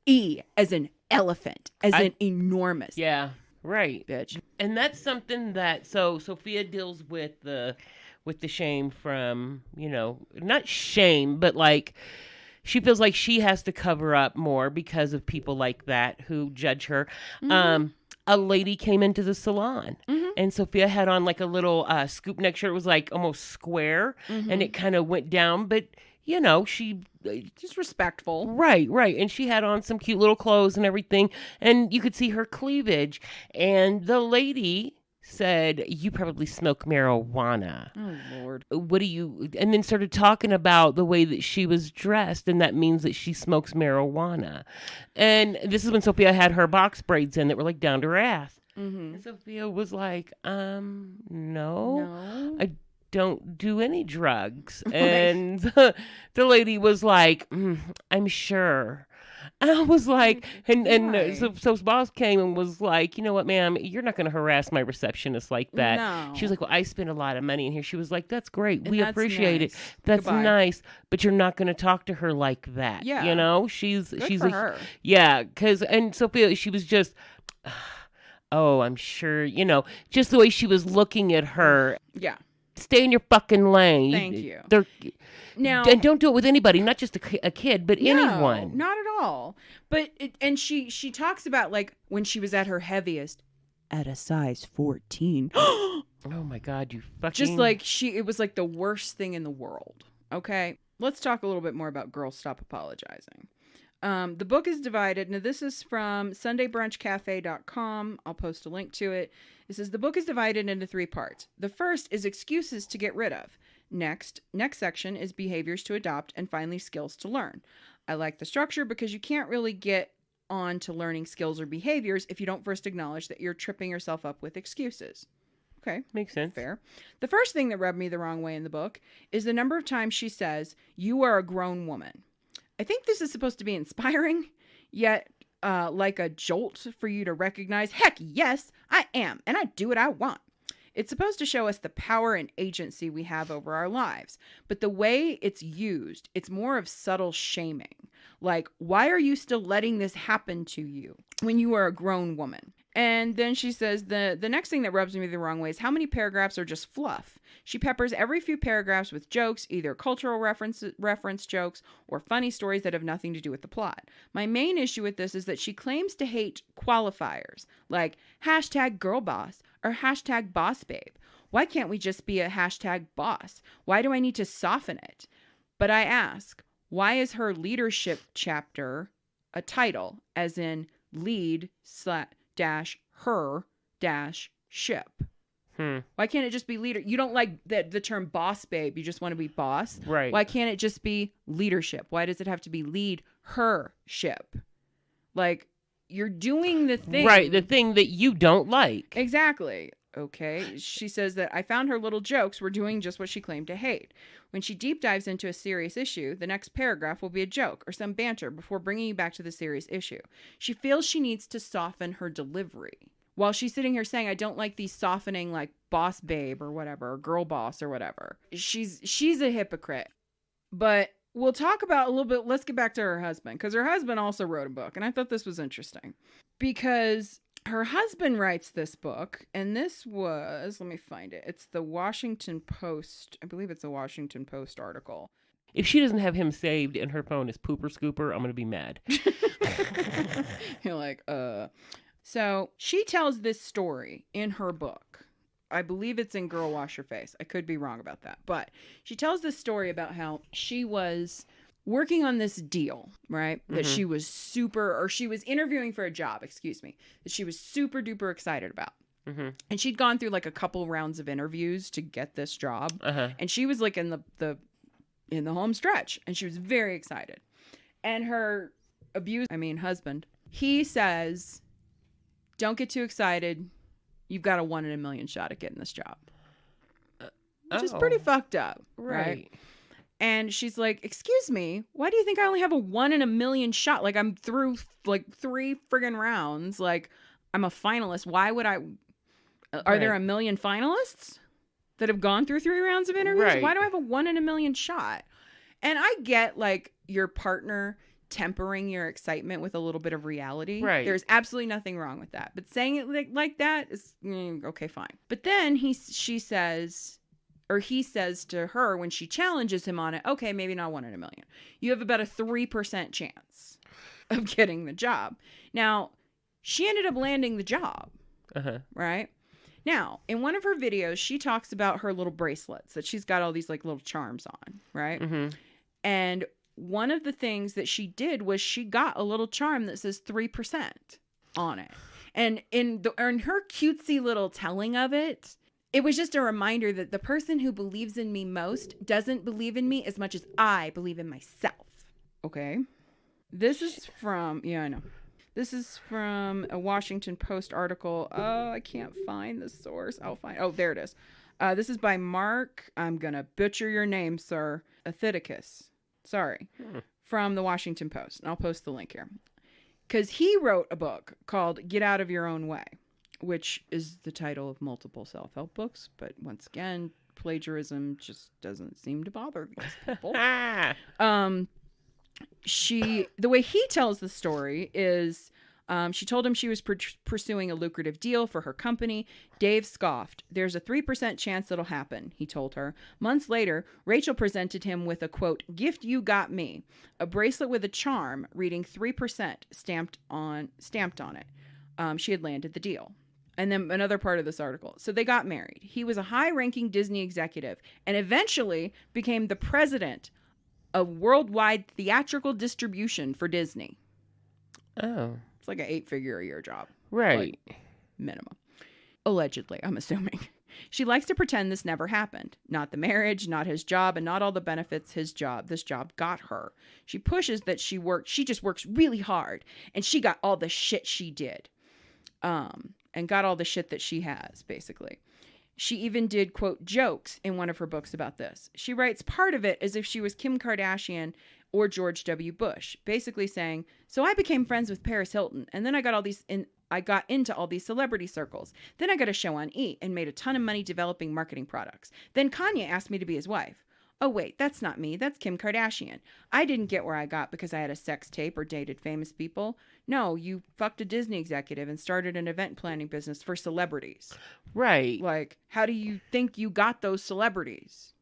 E as in elephant, as in enormous. Yeah. Right. Bitch. And that's something that Sophia deals with the shame from, not shame, but like she feels like she has to cover up more because of people like that who judge her. Mm-hmm. A lady came into the salon and Sophia had on like a little scoop neck shirt. It was like almost square and it kind of went down, but she just respectful. Right. And she had on some cute little clothes and everything. And you could see her cleavage. And the lady said, you probably smoke marijuana. Oh, Lord. What do you... And then started talking about the way that she was dressed. And that means that she smokes marijuana. And this is when Sophia had her box braids in that were like down to her ass. Mm-hmm. And Sophia was like, no. I don't do any drugs. And the lady was like, I'm sure. And I was like, so boss came and was like, you know what, ma'am, you're not going to harass my receptionist like that. No. She was like, well, I spend a lot of money in here. She was like, that's great. And We that's appreciate nice. it. That's Goodbye. nice. But you're not going to talk to her like that. Yeah. She's for her. Yeah. And Sophia, she was just, I'm sure, just the way she was looking at her. Yeah. Stay in your fucking lane. Thank you. Now, and don't do it with anybody, not just a kid, but anyone. Not at all. But she talks about like when she was at her heaviest, at a size 14. Oh my God, you fucking... Just like it was like the worst thing in the world. Okay, let's talk a little bit more about Girls Stop Apologizing. The book is divided. Now, this is from SundayBrunchCafe.com. I'll post a link to it. It says the book is divided into 3 parts. The first is excuses to get rid of. Next section is behaviors to adopt, and finally skills to learn. I like the structure because you can't really get on to learning skills or behaviors if you don't first acknowledge that you're tripping yourself up with excuses. Okay. Makes sense. Fair. The first thing that rubbed me the wrong way in the book is the number of times she says, you are a grown woman. I think this is supposed to be inspiring, yet like a jolt for you to recognize, heck yes, I am, and I do what I want. It's supposed to show us the power and agency we have over our lives. But the way it's used, it's more of subtle shaming. Like, why are you still letting this happen to you when you are a grown woman? And then she says the next thing that rubs me the wrong way is how many paragraphs are just fluff. She peppers every few paragraphs with jokes, either cultural reference jokes or funny stories that have nothing to do with the plot. My main issue with this is that she claims to hate qualifiers like #girlboss or #bossbabe. Why can't we just be a #boss? Why do I need to soften it? But I ask, why is her leadership chapter a title, as in lead /her -ship? Why can't it just be leader? You don't like the term boss babe. You just want to be boss. Right. Why can't it just be leadership? Why does it have to be lead her ship? Like, you're doing the thing. Right. The thing that you don't like. Exactly. Okay. She says that I found her little jokes were doing just what she claimed to hate. When she deep dives into a serious issue, the next paragraph will be a joke or some banter before bringing you back to the serious issue. She feels she needs to soften her delivery. While she's sitting here saying, I don't like these softening like boss babe or whatever, or girl boss or whatever. She's a hypocrite. But we'll talk about a little bit. Let's get back to her husband, because her husband also wrote a book. And I thought this was interesting because her husband writes this book. And this was, let me find it. It's the Washington Post. I believe it's a Washington Post article. If she doesn't have him saved in her phone as Pooper Scooper, I'm going to be mad. You're like, So she tells this story in her book. I believe it's in Girl Wash Your Face. I could be wrong about that. But she tells this story about how she was working on this deal, right? That she was she was interviewing for a job, excuse me, that she was super duper excited about. And she'd gone through like a couple rounds of interviews to get this job. And she was like in the home stretch, and she was very excited. And her husband, he says, don't get too excited. You've got a 1 in a million shot at getting this job. Which is pretty fucked up. Right. And she's like, excuse me, why do you think I only have a 1 in a million shot? Like, I'm through like 3 friggin' rounds. Like, I'm a finalist. Why would I? Are there a million finalists that have gone through 3 rounds of interviews? Right. Why do I have a 1 in a million shot? And I get like your partner tempering your excitement with a little bit of reality. Right. There's absolutely nothing wrong with that. But saying it like that is okay, fine. But then he says to her when she challenges him on it, okay, maybe not 1 in a million. You have about a 3% chance of getting the job. Now, she ended up landing the job. Right? Now, in one of her videos, she talks about her little bracelets that she's got all these like little charms on, right? And one of the things that she did was she got a little charm that says 3% on it. And in her cutesy little telling of it, it was just a reminder that the person who believes in me most doesn't believe in me as much as I believe in myself. Okay? This is from, I know. This is from a Washington Post article. Oh, I can't find the source. There it is. This is by Mark. I'm going to butcher your name, sir. Athidicus. Sorry. From the Washington Post. And I'll post the link here. Because he wrote a book called Get Out of Your Own Way, which is the title of multiple self-help books. But once again, plagiarism just doesn't seem to bother these people. The way he tells the story is she told him she was pursuing a lucrative deal for her company. Dave scoffed. There's a 3% chance that'll happen, he told her. Months later, Rachel presented him with a, quote, gift you got me, a bracelet with a charm reading 3% stamped on it. She had landed the deal. And then another part of this article. So they got married. He was a high-ranking Disney executive and eventually became the president of worldwide theatrical distribution for Disney. Oh. It's like an 8-figure-a-year job. Right. Like, minimum. Allegedly, I'm assuming. She likes to pretend this never happened. Not the marriage, not his job, and not all the benefits this job got her. She pushes that she just works really hard, and she got all the shit she did. And got all the shit that she has, basically. She even did, quote, jokes in one of her books about this. She writes part of it as if she was Kim Kardashian or George W. Bush, basically saying, so I became friends with Paris Hilton, and then I got into all these celebrity circles. Then I got a show on E! And made a ton of money developing marketing products. Then Kanye asked me to be his wife. Oh, wait, that's not me. That's Kim Kardashian. I didn't get where I got because I had a sex tape or dated famous people. No, you fucked a Disney executive and started an event planning business for celebrities. Right. Like, how do you think you got those celebrities?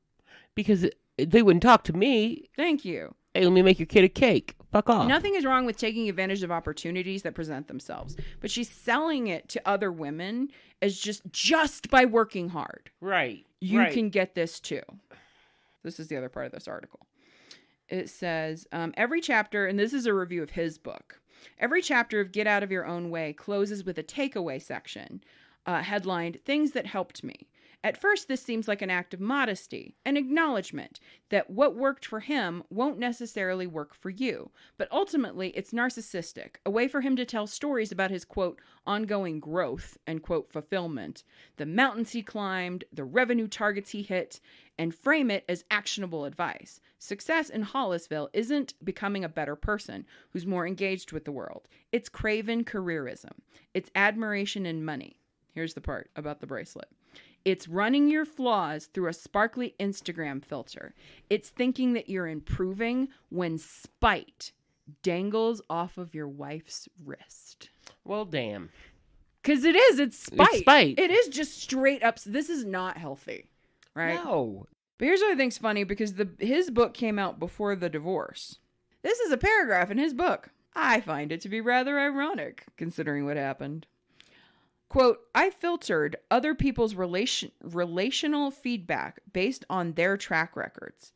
Because they wouldn't talk to me. Thank you. Hey, let me make your kid a cake. Fuck off. Nothing is wrong with taking advantage of opportunities that present themselves. But she's selling it to other women as just by working hard. Right. You can get this too. This is the other part of this article. It says, every chapter, and this is a review of his book, every chapter of Get Out of Your Own Way closes with a takeaway section headlined, Things That Helped Me. At first, this seems like an act of modesty, an acknowledgement that what worked for him won't necessarily work for you. But ultimately, it's narcissistic, a way for him to tell stories about his, quote, ongoing growth and, quote, fulfillment, the mountains he climbed, the revenue targets he hit, and frame it as actionable advice. Success in Hollisville isn't becoming a better person who's more engaged with the world. It's craven careerism. It's admiration and money. Here's the part about the bracelet. It's running your flaws through a sparkly Instagram filter. It's thinking that you're improving when spite dangles off of your wife's wrist. Well, damn. Because it is. It's spite. It's spite. It is just straight up. This is not healthy, right? No. But here's what I think's funny, because his book came out before the divorce. This is a paragraph in his book. I find it to be rather ironic, considering what happened. Quote, I filtered other people's relational feedback based on their track records.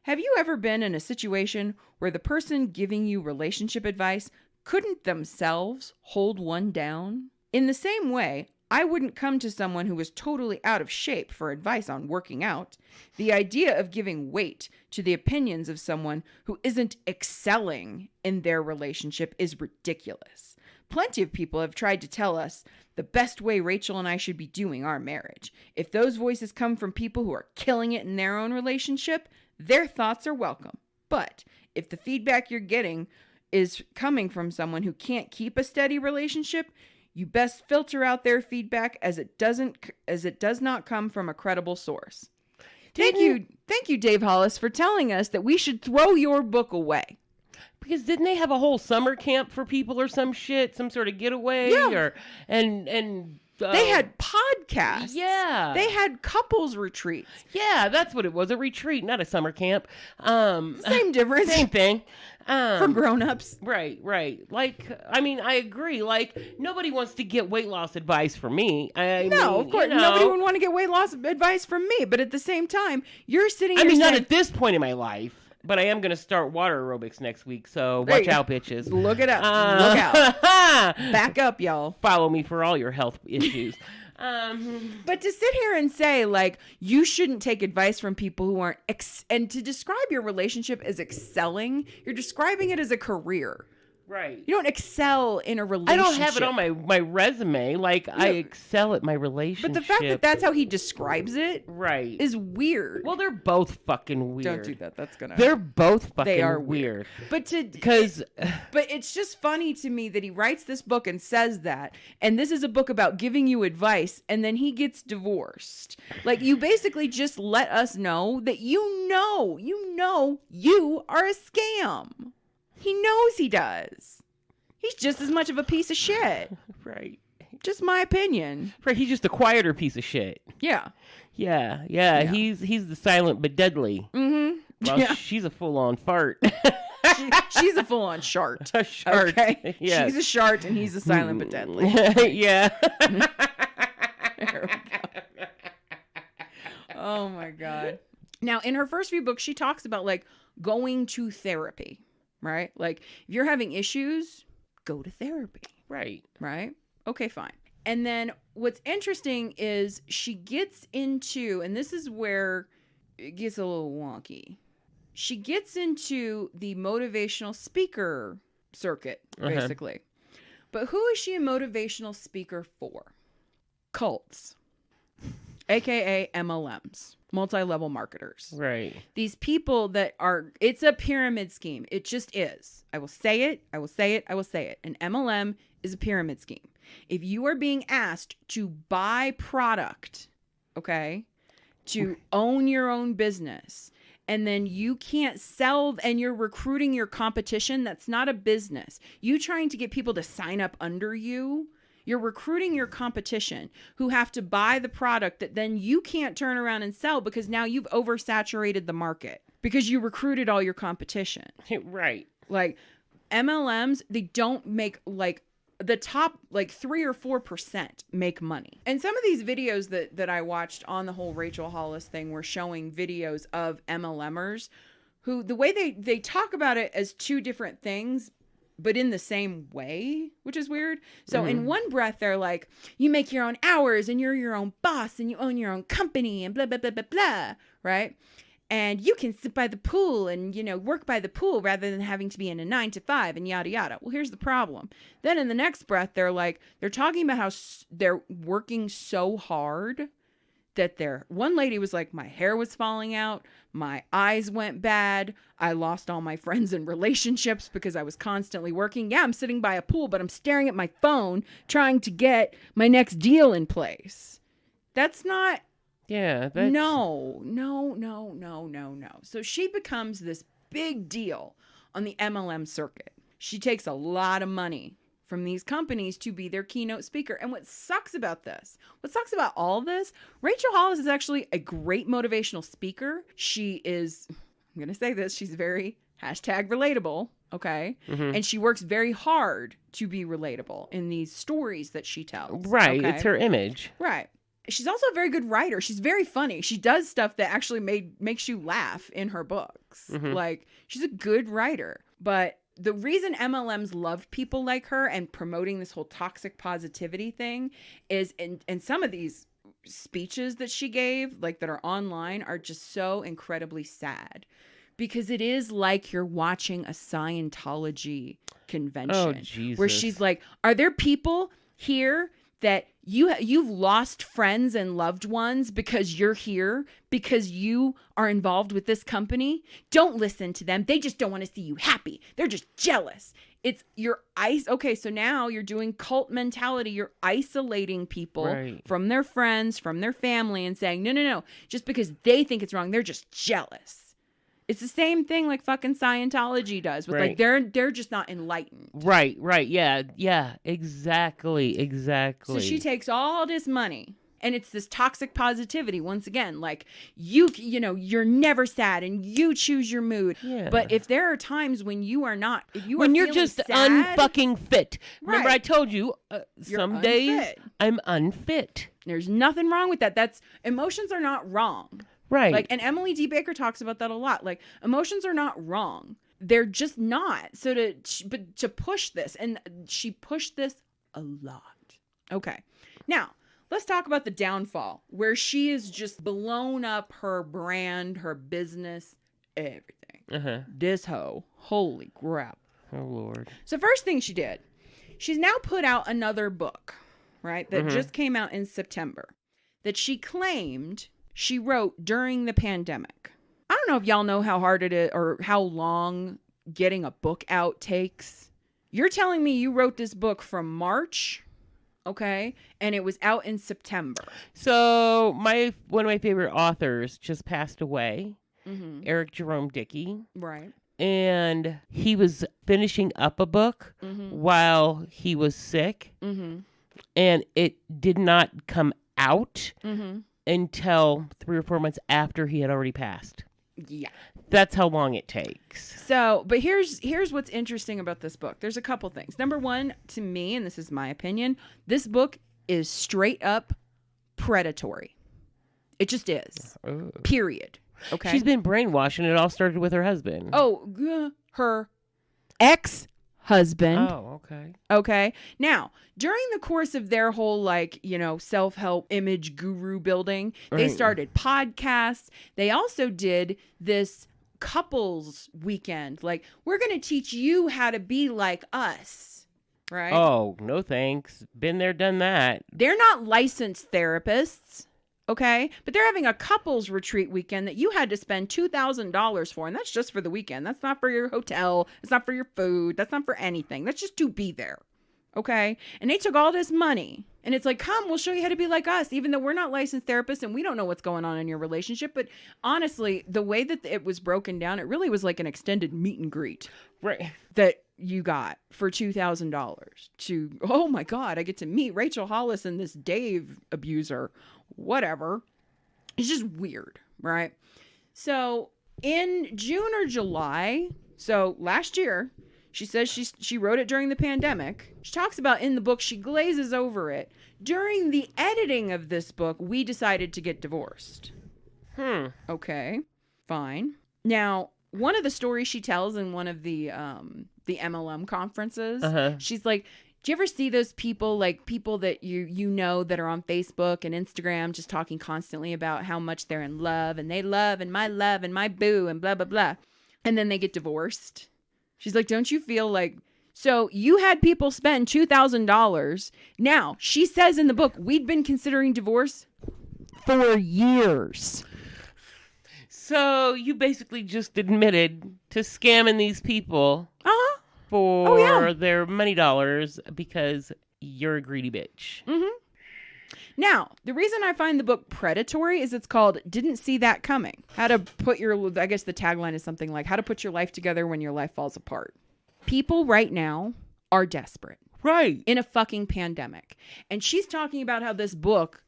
Have you ever been in a situation where the person giving you relationship advice couldn't themselves hold one down? In the same way, I wouldn't come to someone who was totally out of shape for advice on working out. The idea of giving weight to the opinions of someone who isn't excelling in their relationship is ridiculous. Plenty of people have tried to tell us the best way Rachel and I should be doing our marriage. If those voices come from people who are killing it in their own relationship, their thoughts are welcome. But if the feedback you're getting is coming from someone who can't keep a steady relationship, you best filter out their feedback as it does not come from a credible source. Thank you, Dave Hollis, for telling us that we should throw your book away. Because didn't they have a whole summer camp for people or some shit, some sort of getaway? Yeah. They had podcasts. Yeah. They had couples retreats. Yeah, that's what it was. A retreat, not a summer camp. Same difference. Same thing. For grown-ups. Right. Like, I mean, I agree. Like, nobody wants to get weight loss advice from me. No, of course. Nobody would want to get weight loss advice from me. But at the same time, you're sitting here not at this point in my life. But I am going to start water aerobics next week, so watch out, bitches. Look it up. Look out. Back up, y'all. Follow me for all your health issues. But to sit here and say, like, you shouldn't take advice from people who aren't... and to describe your relationship as excelling, you're describing it as a career. Right. You don't excel in a relationship. I don't have it on my resume. Like, I excel at my relationship. But the fact that that's how he describes it right. is weird. Well, they're both fucking weird. Don't do that. That's gonna... They're both fucking they are weird. But Because... But it's just funny to me that he writes this book and says that. And this is a book about giving you advice. And then he gets divorced. Like, you basically just let us know that you know you are a scam. He knows he does. He's just as much of a piece of shit. Right. Just my opinion. Right. He's just a quieter piece of shit. Yeah. Yeah. He's the silent but deadly. Mm-hmm. Well, she's a full-on fart. She's a full-on shart. A shart. Okay. Yes. She's a shart and he's a silent but deadly. Yeah. There we go. Oh my God. Now, in her first few books, she talks about like going to therapy. Right? Like, if you're having issues, go to therapy. Right. Right? Okay, fine. And then what's interesting is she gets into, and this is where it gets a little wonky. She gets into the motivational speaker circuit, basically. But who is she a motivational speaker for? Cults. AKA MLMs. Multi-level marketers. Right. These people that are, it's a pyramid scheme. It just is. I will say it. An MLM is a pyramid scheme. If you are being asked to buy product, okay, to own your own business, and then you can't sell and you're recruiting your competition, that's not a business. You trying to get people to sign up under you, you're recruiting your competition who have to buy the product that then you can't turn around and sell because now you've oversaturated the market because you recruited all your competition. Right. Like MLMs, they don't make like the top like 3 or 4% make money. And some of these videos that I watched on the whole Rachel Hollis thing were showing videos of MLMers who the way they talk about it as two different things, but in the same way, which is weird. So in one breath, they're like, you make your own hours and you're your own boss and you own your own company and blah, blah, blah, blah, blah, right? And you can sit by the pool and, work by the pool rather than having to be in a 9 to 5 and yada, yada. Well, here's the problem. Then in the next breath, they're talking about how they're working so hard that one lady was like, my hair was falling out. My eyes went bad. I lost all my friends and relationships because I was constantly working. Yeah, I'm sitting by a pool, but I'm staring at my phone trying to get my next deal in place. That's not... Yeah. That's... No. So she becomes this big deal on the MLM circuit. She takes a lot of money from these companies to be their keynote speaker. And what sucks about all this, Rachel Hollis is actually a great motivational speaker. She is, I'm going to say this, she's very #relatable, Okay. Mm-hmm. And she works very hard to be relatable in these stories that she tells. Right. Okay? It's her image. Right. She's also a very good writer. She's very funny. She does stuff that actually makes you laugh in her books. Mm-hmm. Like, she's a good writer. But the reason MLMs love people like her and promoting this whole toxic positivity thing is, and some of these speeches that she gave, like that are online, are just so incredibly sad. Because it is like you're watching a Scientology convention. Oh, Jesus. Where she's like, are there people here that you've lost friends and loved ones because you're here, because you are involved with this company? Don't listen to them. They just don't want to see you happy. They're just jealous. It's your okay, so now you're doing cult mentality. You're isolating people from their friends, from their family, and saying, no. Just because they think it's wrong, they're just jealous. It's the same thing like fucking Scientology does with like they're just not enlightened. Right, yeah, exactly. So she takes all this money, and it's this toxic positivity once again, like you know, you're never sad and you choose your mood. Yeah. But if there are times when you are not, if you when are you're just sad, unfucking fit. Remember Right. I told you some days unfit. I'm unfit. There's nothing wrong with that. That's emotions are not wrong. Right. Like, and Emily D. Baker talks about that a lot. Like, emotions are not wrong. They're just not. So to push this, and she pushed this a lot. Okay. Now, let's talk about the downfall, where she is just blown up her brand, her business, everything. Uh-huh. This hoe. Holy crap. Oh, Lord. So first thing she did, she's now put out another book, right? That just came out in September, that she claimed she wrote during the pandemic. I don't know if y'all know how hard it is or how long getting a book out takes. You're telling me you wrote this book from March, okay, and it was out in September. So one of my favorite authors just passed away, Eric Jerome Dickey. Right. And he was finishing up a book while he was sick. And it did not come out until 3 or 4 months after he had already passed. Yeah. That's how long it takes. So, but here's what's interesting about this book. There's a couple things. Number one, to me, and this is my opinion, this book is straight up predatory. It just is. Oh. Period. Okay. She's been brainwashed, and it all started with her husband. Oh, her ex-husband. Oh, okay. Okay. Now, during the course of their whole, like, you know, self-help image guru building, they started podcasts. They also did this couples weekend. Like, we're going to teach you how to be like us. Right? Oh, no thanks. Been there, done that. They're not licensed therapists. Okay. But they're having a couples retreat weekend that you had to spend $2,000 for. And that's just for the weekend. That's not for your hotel. It's not for your food. That's not for anything. That's just to be there. Okay. And they took all this money. And it's like, come, we'll show you how to be like us, even though we're not licensed therapists and we don't know what's going on in your relationship. But honestly, the way that it was broken down, it really was like an extended meet and greet. Right. That you got for $2,000 to, oh my God, I get to meet Rachel Hollis and this Dave abuser. Whatever. It's just weird, right? So in June or July, so last year, she says she wrote it during the pandemic. She talks about in the book, she glazes over it. During the editing of this book, we decided to get divorced. Okay, fine. Now, one of the stories she tells in one of the MLM conferences, she's like, do you ever see those people, like people that you know that are on Facebook and Instagram just talking constantly about how much they're in love and they love and my boo and blah, blah, blah. And then they get divorced. She's like, don't you feel like, so you had people spend $2,000. Now, she says in the book, we'd been considering divorce for years. So you basically just admitted to scamming these people. Uh-huh. For their money dollars because you're a greedy bitch. Now, the reason I find the book predatory is it's called Didn't See That Coming. How to put I guess the tagline is something like how to put your life together when your life falls apart. People right now are desperate. Right. In a fucking pandemic. And she's talking about how this book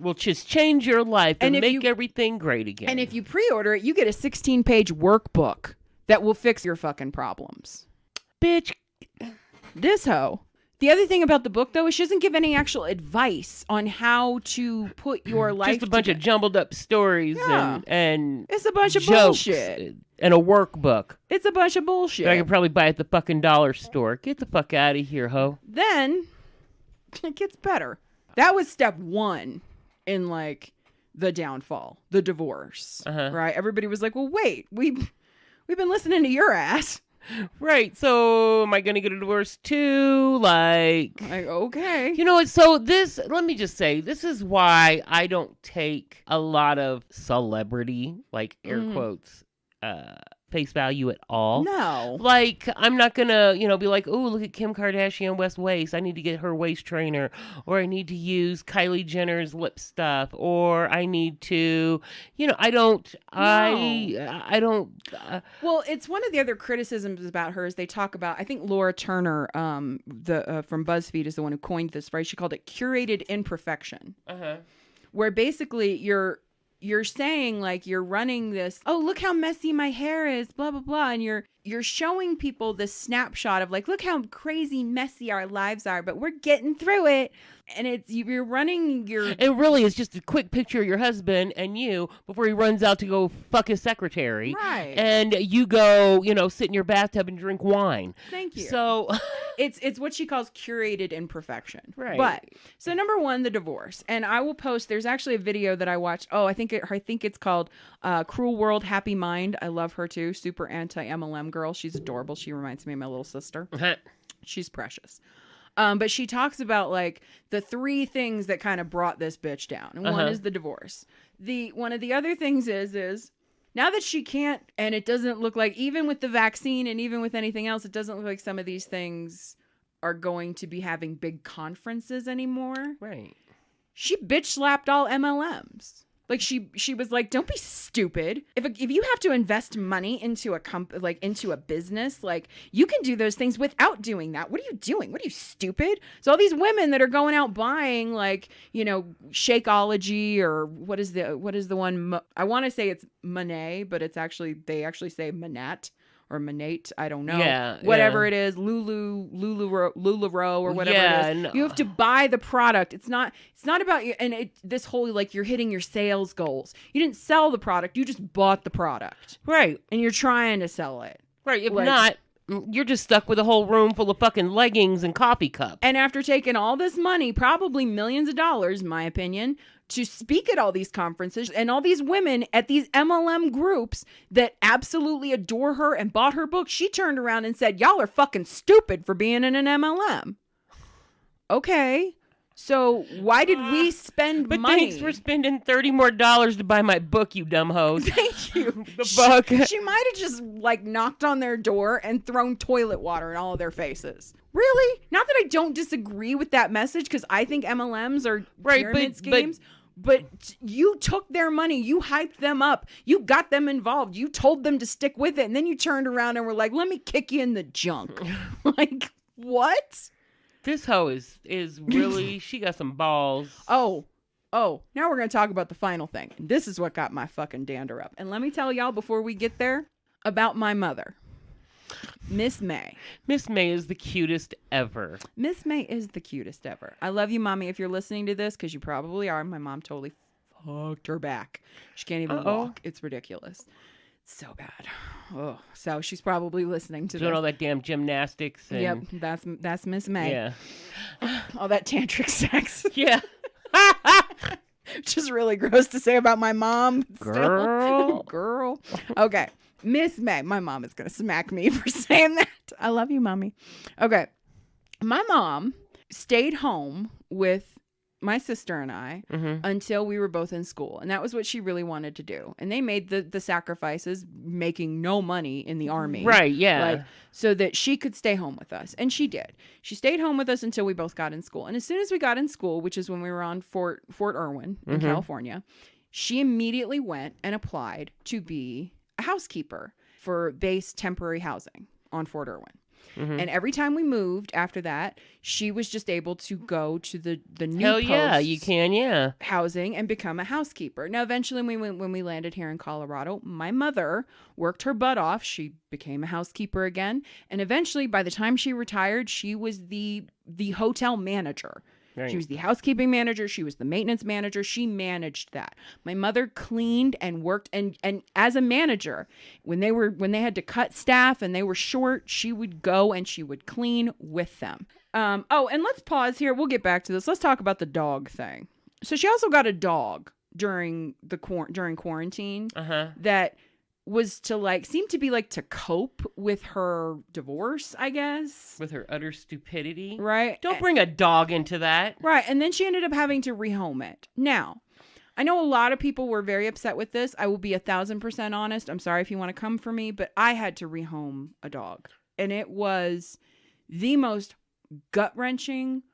will just change your life and make you, everything great again. And if you pre-order it, you get a 16-page workbook that will fix your fucking problems. Bitch. This hoe. The other thing about the book, though, is she doesn't give any actual advice on how to put your life Just a bunch of jumbled up stories and it's a bunch of jokes bullshit. And a workbook. It's a bunch of bullshit. That I could probably buy at the fucking dollar store. Get the fuck out of here, ho. Then it gets better. That was step 1 in like the downfall, the divorce, right? Everybody was like, well, wait, we've been listening to your ass. Right, so am I going to get a divorce too? Like, okay. You know what? So this, let me just say, this is why I don't take a lot of celebrity, like air quotes, face value at all. No. Like, I'm not going to, be like, oh, look at Kim Kardashian West waist. I need to get her waist trainer. Or I need to use Kylie Jenner's lip stuff. Or I need to, I don't. Well, it's one of the other criticisms about her is they talk about, I think Laura Turner, from BuzzFeed is the one who coined this phrase. She called it curated imperfection. Where basically you're saying like you're running this, oh, look how messy my hair is, blah, blah, blah. And you're showing people this snapshot of like, look how crazy messy our lives are, but we're getting through it. And you're running your... It really is just a quick picture of your husband and you before he runs out to go fuck his secretary. Right. And you go, sit in your bathtub and drink wine. Thank you. So... It's what she calls curated imperfection. Right. But, so number 1, the divorce. And I will post, there's actually a video that I watched. Oh, I think it's called Cruel World, Happy Mind. I love her too. Super anti-MLM girl. She's adorable. She reminds me of my little sister. She's precious. But she talks about like the 3 things that kind of brought this bitch down. And one is the divorce. One of the other things is now that she can't, and it doesn't look like, even with the vaccine and even with anything else, it doesn't look like some of these things are going to be having big conferences anymore. Right. She bitch slapped all MLMs. Like she was like, don't be stupid. If you have to invest money into into a business, like you can do those things without doing that. What are you doing? What are you, stupid? So all these women that are going out buying like, Shakeology or what is the one? I want to say it's Monet, but they actually say Manat. Or Manate, I don't know. Yeah, whatever it is, LuLaRoe or whatever it is. No. You have to buy the product. It's not about you. And this whole like you're hitting your sales goals. You didn't sell the product. You just bought the product. Right. And you're trying to sell it. Right. If not, you're just stuck with a whole room full of fucking leggings and coffee cups. And after taking all this money, probably millions of dollars, in my opinion, to speak at all these conferences and all these women at these MLM groups that absolutely adore her and bought her book, she turned around and said, y'all are fucking stupid for being in an MLM. Okay. So why did we spend money? Thanks for spending $30 more to buy my book, you dumb hoes. Thank you. The book. She might have just like knocked on their door and thrown toilet water in all of their faces. Really? Not that I don't disagree with that message, because I think MLMs are pyramid schemes. But you took their money, you hyped them up, you got them involved, you told them to stick with it, and then you turned around and were like, let me kick you in the junk. Like, what? This hoe is really, she got some balls. Oh, now we're going to talk about the final thing. This is what got my fucking dander up. And let me tell y'all before we get there about my mother. Miss May. Miss May is the cutest ever. Miss May is the cutest ever. I love you, Mommy, if you're listening to this, because you probably are. My mom totally fucked her back. She can't even walk. It's ridiculous. It's so bad. Oh, so she's probably listening to Doing this. all that damn gymnastics. And... Yep, that's Miss May. Yeah. All that tantric sex. Yeah. Which is really gross to say about my mom. Girl. Okay. Miss May. My mom is going to smack me for saying that. I love you, Mommy. Okay. My mom stayed home with my sister and I until we were both in school. And that was what she really wanted to do. And they made the sacrifices, making no money in the army. Right, yeah. So that she could stay home with us. And she did. She stayed home with us until we both got in school. And as soon as we got in school, which is when we were on Fort Irwin in California, she immediately went and applied to be a housekeeper for base temporary housing on Fort Irwin. And every time we moved after that, she was just able to go to the new Hell yeah, posts you can, yeah. housing and become a housekeeper. Now, eventually, when we landed here in Colorado, my mother worked her butt off. She became a housekeeper again. And eventually, by the time she retired, she was the hotel manager. Right. She was the housekeeping manager. She was the maintenance manager. She managed that. My mother cleaned and worked. And as a manager, when they had to cut staff and they were short, she would go and she would clean with them. And let's pause here. We'll get back to this. Let's talk about the dog thing. So she also got a dog during quarantine that was to seemed to be to cope with her divorce, I guess. With her utter stupidity. Right. Don't bring a dog into that. Right. And then she ended up having to rehome it. Now, I know a lot of people were very upset with this. I will be 1,000% honest. I'm sorry if you want to come for me, but I had to rehome a dog. And it was the most gut-wrenching,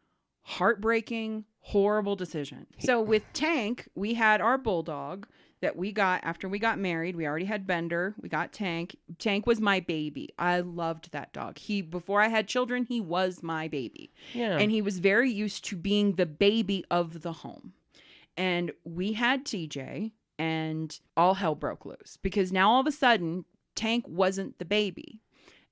heartbreaking, horrible decision. So with Tank, we had our bulldog that we got after we got married. We already had Bender. We got Tank. Tank was my baby. I loved that dog. Before I had children, he was my baby. Yeah. And he was very used to being the baby of the home. And we had TJ, and all hell broke loose because now all of a sudden Tank wasn't the baby.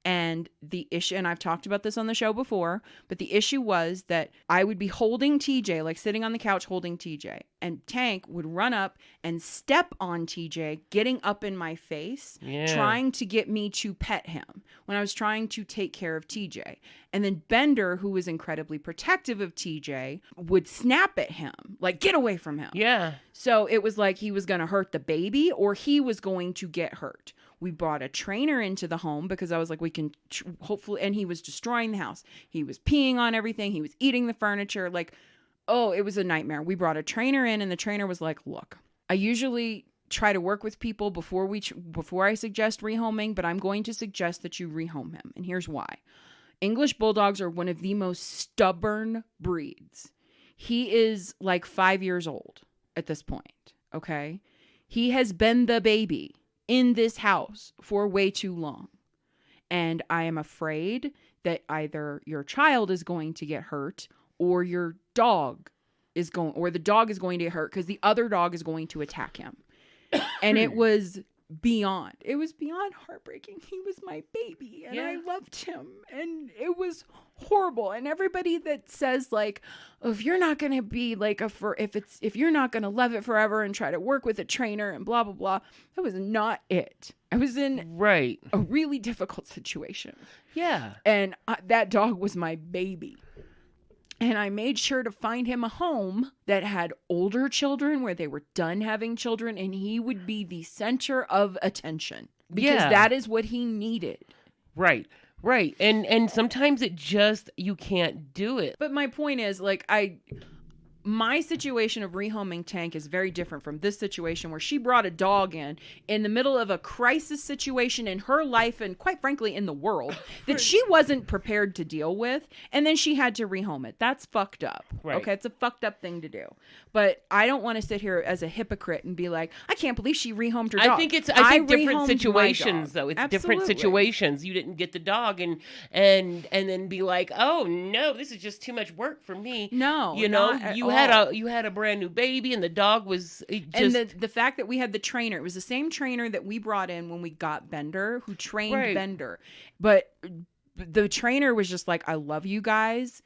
And the issue, and I've talked about this on the show before, but the issue was that I would be holding TJ, sitting on the couch holding TJ, and Tank would run up and step on TJ, getting up in my face, trying to get me to pet him when I was trying to take care of TJ. And then Bender, who was incredibly protective of TJ, would snap at him, get away from him. Yeah. So it was like he was going to hurt the baby or he was going to get hurt. We brought a trainer into the home because I was like, we can hopefully, and he was destroying the house. He was peeing on everything. He was eating the furniture. It was a nightmare. We brought a trainer in and the trainer was like, look, I usually try to work with people before I suggest rehoming, but I'm going to suggest that you rehome him. And here's why. English Bulldogs are one of the most stubborn breeds. He is 5 years old at this point. Okay. He has been the baby in this house for way too long. And I am afraid that either your child is going to get hurt or the dog is going to get hurt because the other dog is going to attack him. And it was beyond heartbreaking. He was my baby and I loved him and it was horrible. And everybody that says if you're not going to be if you're not going to love it forever and try to work with a trainer and blah, blah, blah, that was not it. I was in a really difficult situation. Yeah. And that dog was my baby. And I made sure to find him a home that had older children where they were done having children and he would be the center of attention because that is what he needed. Right. And sometimes you can't do it. But my point is my situation of rehoming Tank is very different from this situation where she brought a dog in the middle of a crisis situation in her life and quite frankly in the world that she wasn't prepared to deal with. And then she had to rehome it. That's fucked up. Right. Okay. It's a fucked up thing to do. But I don't want to sit here as a hypocrite and be like, I can't believe she rehomed her dog. I think different situations though. It's different situations. You didn't get the dog and then be like, oh no, this is just too much work for me. No, you had a brand new baby and the dog was and the fact that we had the trainer, it was the same trainer that we brought in when we got Bender, who trained Bender, but the trainer was just like, I love you guys,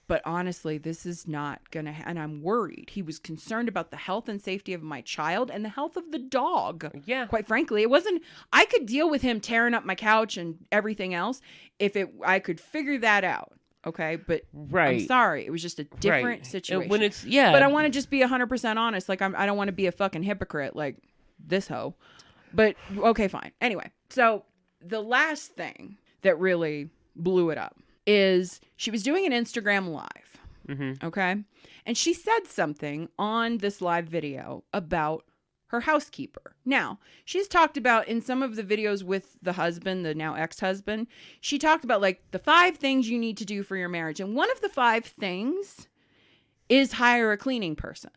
but honestly this is not gonna and I'm worried. He was concerned about the health and safety of my child and the health of the dog. Quite frankly, I could deal with him tearing up my couch and everything else I could figure that out. Okay, but I'm sorry. It was just a different situation. When it's but I want to just be 100% honest. I don't want to be a fucking hypocrite like this hoe. But okay, fine. Anyway, so the last thing that really blew it up is she was doing an Instagram live. Mm-hmm. Okay, and she said something on this live video about her housekeeper. Now, she's talked about in some of the videos with the husband, the now ex-husband, she talked about the 5 things you need to do for your marriage. And one of the 5 things is hire a cleaning person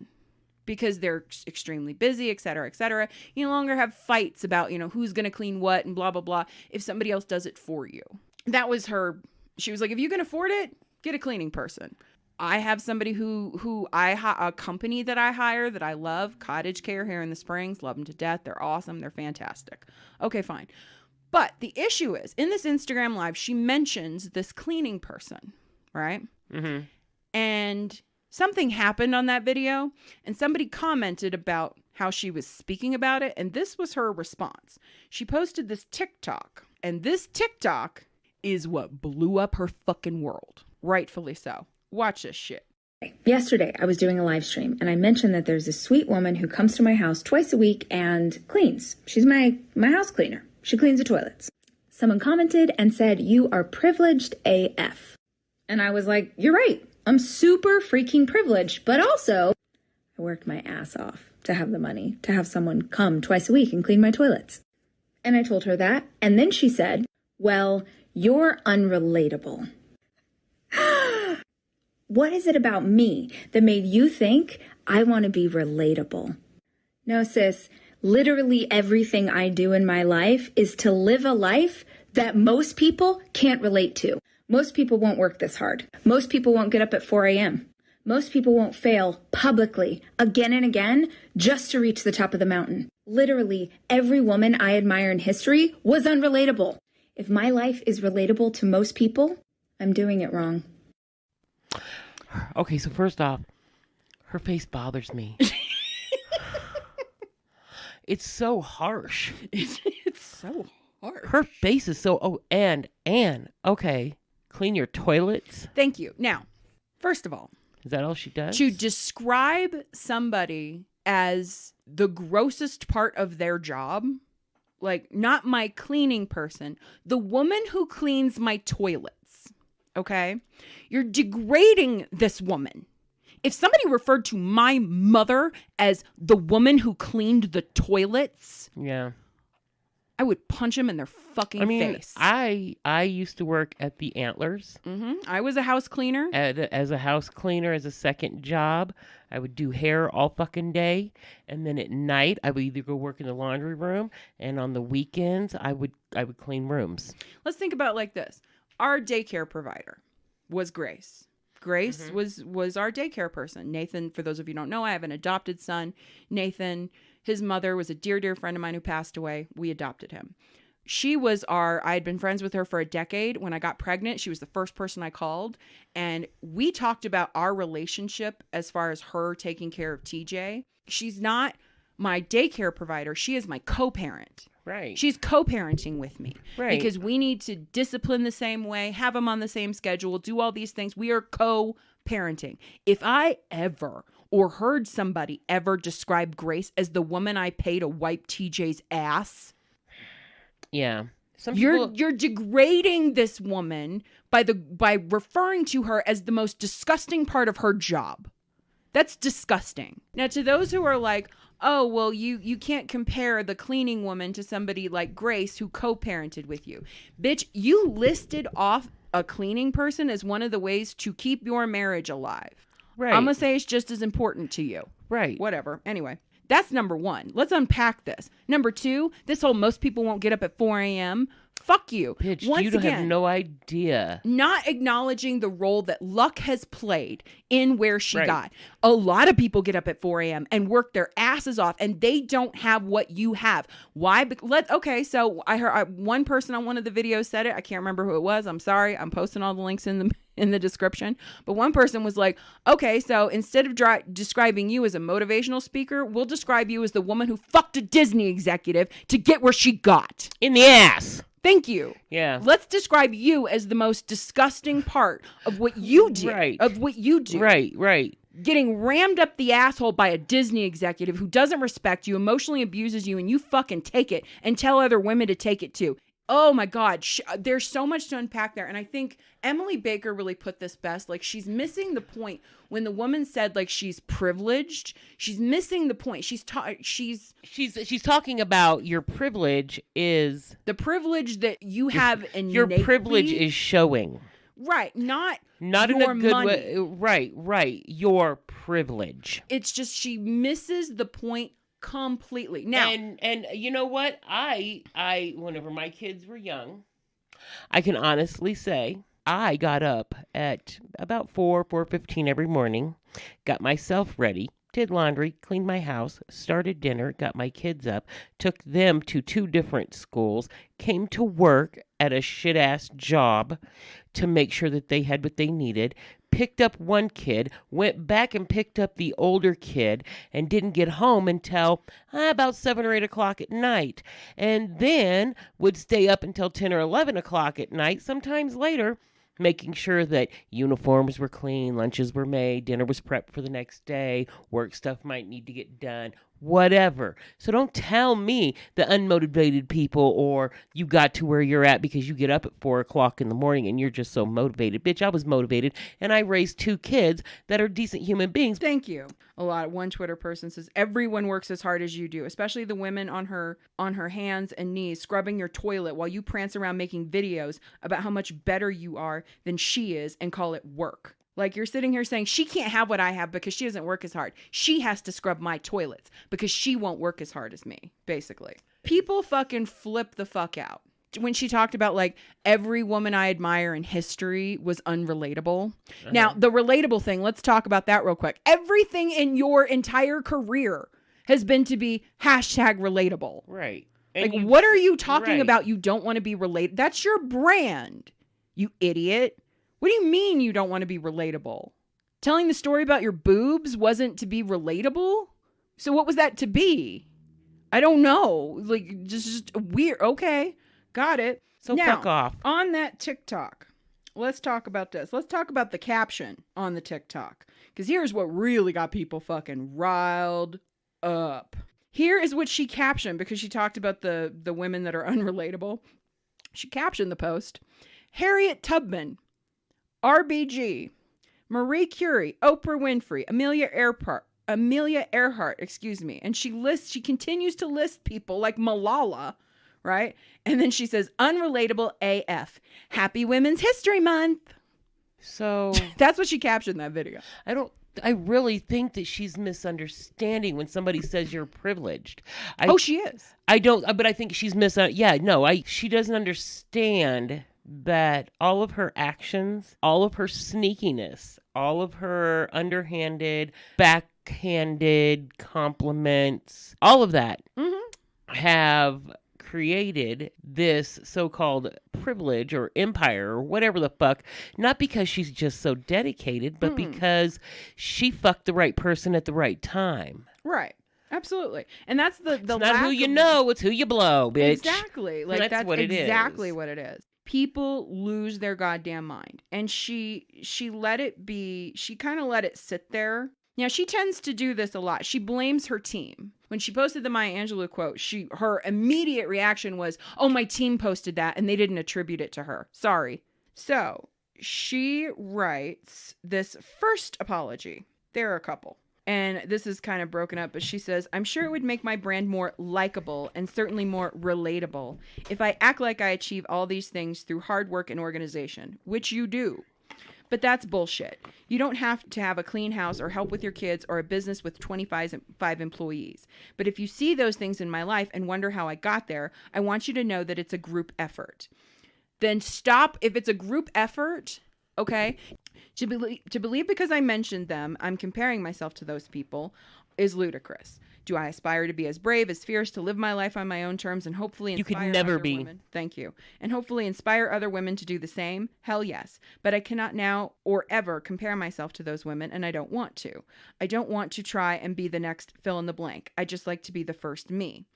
because they're extremely busy, et cetera, et cetera. You no longer have fights about, who's going to clean what and blah, blah, blah if somebody else does it for you. that was her. She was like, if you can afford it, get a cleaning person. I have somebody a company that I hire that I love, Cottage Care here in the Springs. Love them to death. They're awesome. They're fantastic. Okay, fine. But the issue is, in this Instagram Live, she mentions this cleaning person, right? Mm-hmm. And something happened on that video, and somebody commented about how she was speaking about it, and this was her response. She posted this TikTok, and this TikTok is what blew up her fucking world. Rightfully so. Watch this shit. Yesterday, I was doing a live stream, and I mentioned that there's a sweet woman who comes to my house twice a week and cleans. She's my house cleaner. She cleans the toilets. Someone commented and said, "You are privileged AF." And I was like, you're right. I'm super freaking privileged, but also I worked my ass off to have the money to have someone come twice a week and clean my toilets. And I told her that. And then she said, well, you're unrelatable. What is it about me that made you think I want to be relatable? No, sis, literally everything I do in my life is to live a life that most people can't relate to. Most people won't work this hard. Most people won't get up at 4 a.m. Most people won't fail publicly again and again just to reach the top of the mountain. Literally every woman I admire in history was unrelatable. If my life is relatable to most people, I'm doing it wrong. Okay, so first off, her face bothers me. It's so harsh. It's so hard. Her face is so, and, okay, clean your toilets. Thank you. Now, first of all, Is that all she does? to describe somebody as the grossest part of their job, like not my cleaning person, the woman who cleans my toilets, okay? You're degrading this woman. If somebody referred to my mother as the woman who cleaned the toilets, Yeah. I would punch him in their fucking face. I used to work at the Antlers. I was a house cleaner. As a house cleaner, as a second job. I would do hair all fucking day. And then at night, I would either go work in the laundry room. And on the weekends, I would clean rooms. Let's think about it like this. Our daycare provider was Grace. Grace was our daycare person. Nathan, for those of you who don't know, I have an adopted son. Nathan, his mother was a dear, dear friend of mine who passed away. We adopted him. I had been friends with her for a decade. When I got pregnant, she was the first person I called. And we talked about our relationship as far as her taking care of TJ. She's not my daycare provider. She is my co-parent. Right. She's co-parenting with me. Right. Because we need to discipline the same way, have them on the same schedule, do all these things. We are co-parenting. If I ever or heard somebody ever describe Grace as the woman I pay to wipe TJ's ass, Yeah. you're degrading this woman by referring to her as the most disgusting part of her job. That's disgusting. Now, to those who are like, oh, well, you can't compare the cleaning woman to somebody like Grace who co-parented with you. Bitch, you listed off a cleaning person as one of the ways to keep your marriage alive. Right. I'm going to say it's just as important to you. Right. Whatever. Anyway, that's number one. Let's unpack this. Number two, this whole most people won't get up at 4 a.m. Fuck you. Bitch, Once you don't again, have no idea. not acknowledging the role that luck has played in where she Right. got. A lot of people get up at 4 a.m. and work their asses off, and they don't have what you have. Why? So I heard one person on one of the videos said it. I can't remember who it was. I'm sorry. I'm posting all the links in the description. But one person was like, okay, so instead of describing you as a motivational speaker, we'll describe you as the woman who fucked a Disney executive to get where she got. In the ass. Thank you. Yeah. Let's describe you as the most disgusting part of what you did. Right. Of what you do. Right. Getting rammed up the asshole by a Disney executive who doesn't respect you, emotionally abuses you, and you fucking take it and tell other women to take it too. Oh my God. There's so much to unpack there. And I think Emily Baker really put this best. Like, she's missing the point when the woman said, like, she's privileged. She's missing the point. She's talking about your privilege is the privilege that you have innately. your privilege is showing. Right. Not in your a good money. way. Right. Your privilege. It's just she misses the point completely. Now, and you know what? I whenever my kids were young, I can honestly say I got up at about 4:15 every morning, got myself ready, did laundry, cleaned my house, started dinner, got my kids up, took them to 2 different schools, came to work at a shit-ass job to make sure that they had what they needed, picked up one kid, went back and picked up the older kid, and didn't get home until about 7 or 8 o'clock at night. And then would stay up until 10 or 11 o'clock at night, sometimes later, making sure that uniforms were clean, lunches were made, dinner was prepped for the next day, work stuff might need to get done, whatever. So don't tell me the unmotivated people or you got to where you're at because you get up at 4 o'clock in the morning and you're just so motivated. Bitch, I was motivated and I raised 2 kids that are decent human beings. Thank you. One Twitter person says, everyone works as hard as you do, especially the women on her hands and knees scrubbing your toilet while you prance around making videos about how much better you are than she is and call it work. Like, you're sitting here saying she can't have what I have because she doesn't work as hard. She has to scrub my toilets because she won't work as hard as me, basically. People fucking flip the fuck out. When she talked about, like, every woman I admire in history was unrelatable. Uh-huh. Now, the relatable thing, let's talk about that real quick. Everything in your entire career has been to be #relatable. Right. And like, what are you talking about? You don't want to be related. That's your brand, you idiot. What do you mean you don't want to be relatable? Telling the story about your boobs wasn't to be relatable? So what was that to be? I don't know. Like, just weird. Okay, got it. So now, fuck off. On that TikTok, let's talk about this. Let's talk about the caption on the TikTok. Because here's what really got people fucking riled up. Here is what she captioned because she talked about the women that are unrelatable. She captioned the post. Harriet Tubman, RBG, Marie Curie, Oprah Winfrey, Amelia Earhart, and she continues to list people like Malala, right? And then she says, unrelatable AF. Happy Women's History Month. So that's what she captioned in that video. I really think that she's misunderstanding when somebody says you're privileged. She is. But I think she's she doesn't understand that all of her actions, all of her sneakiness, all of her underhanded, backhanded compliments, all of that have created this so-called privilege or empire or whatever the fuck, not because she's just so dedicated, but because she fucked the right person at the right time. Right. Absolutely. And that's the it's not who you know, it's who you blow, bitch. Exactly. Like that's what exactly what it is. People lose their goddamn mind. And she let it be, she kind of let it sit there. Now, she tends to do this a lot. She blames her team. When she posted the Maya Angelou quote, her immediate reaction was, oh, my team posted that and they didn't attribute it to her. Sorry. So she writes this first apology. There are a couple. And this is kind of broken up, but she says, I'm sure it would make my brand more likable and certainly more relatable if I act like I achieve all these things through hard work and organization, which you do. But that's bullshit. You don't have to have a clean house or help with your kids or a business with 25 employees. But if you see those things in my life and wonder how I got there, I want you to know that it's a group effort. Then stop. If it's a group effort, okay, to believe because I mentioned them, I'm comparing myself to those people is ludicrous. Do I aspire to be as brave, as fierce, to live my life on my own terms and hopefully inspire you could never other be. Women? Thank you. And hopefully inspire other women to do the same? Hell yes. But I cannot now or ever compare myself to those women, and I don't want to. I don't want to try and be the next fill in the blank. I just like to be the first me.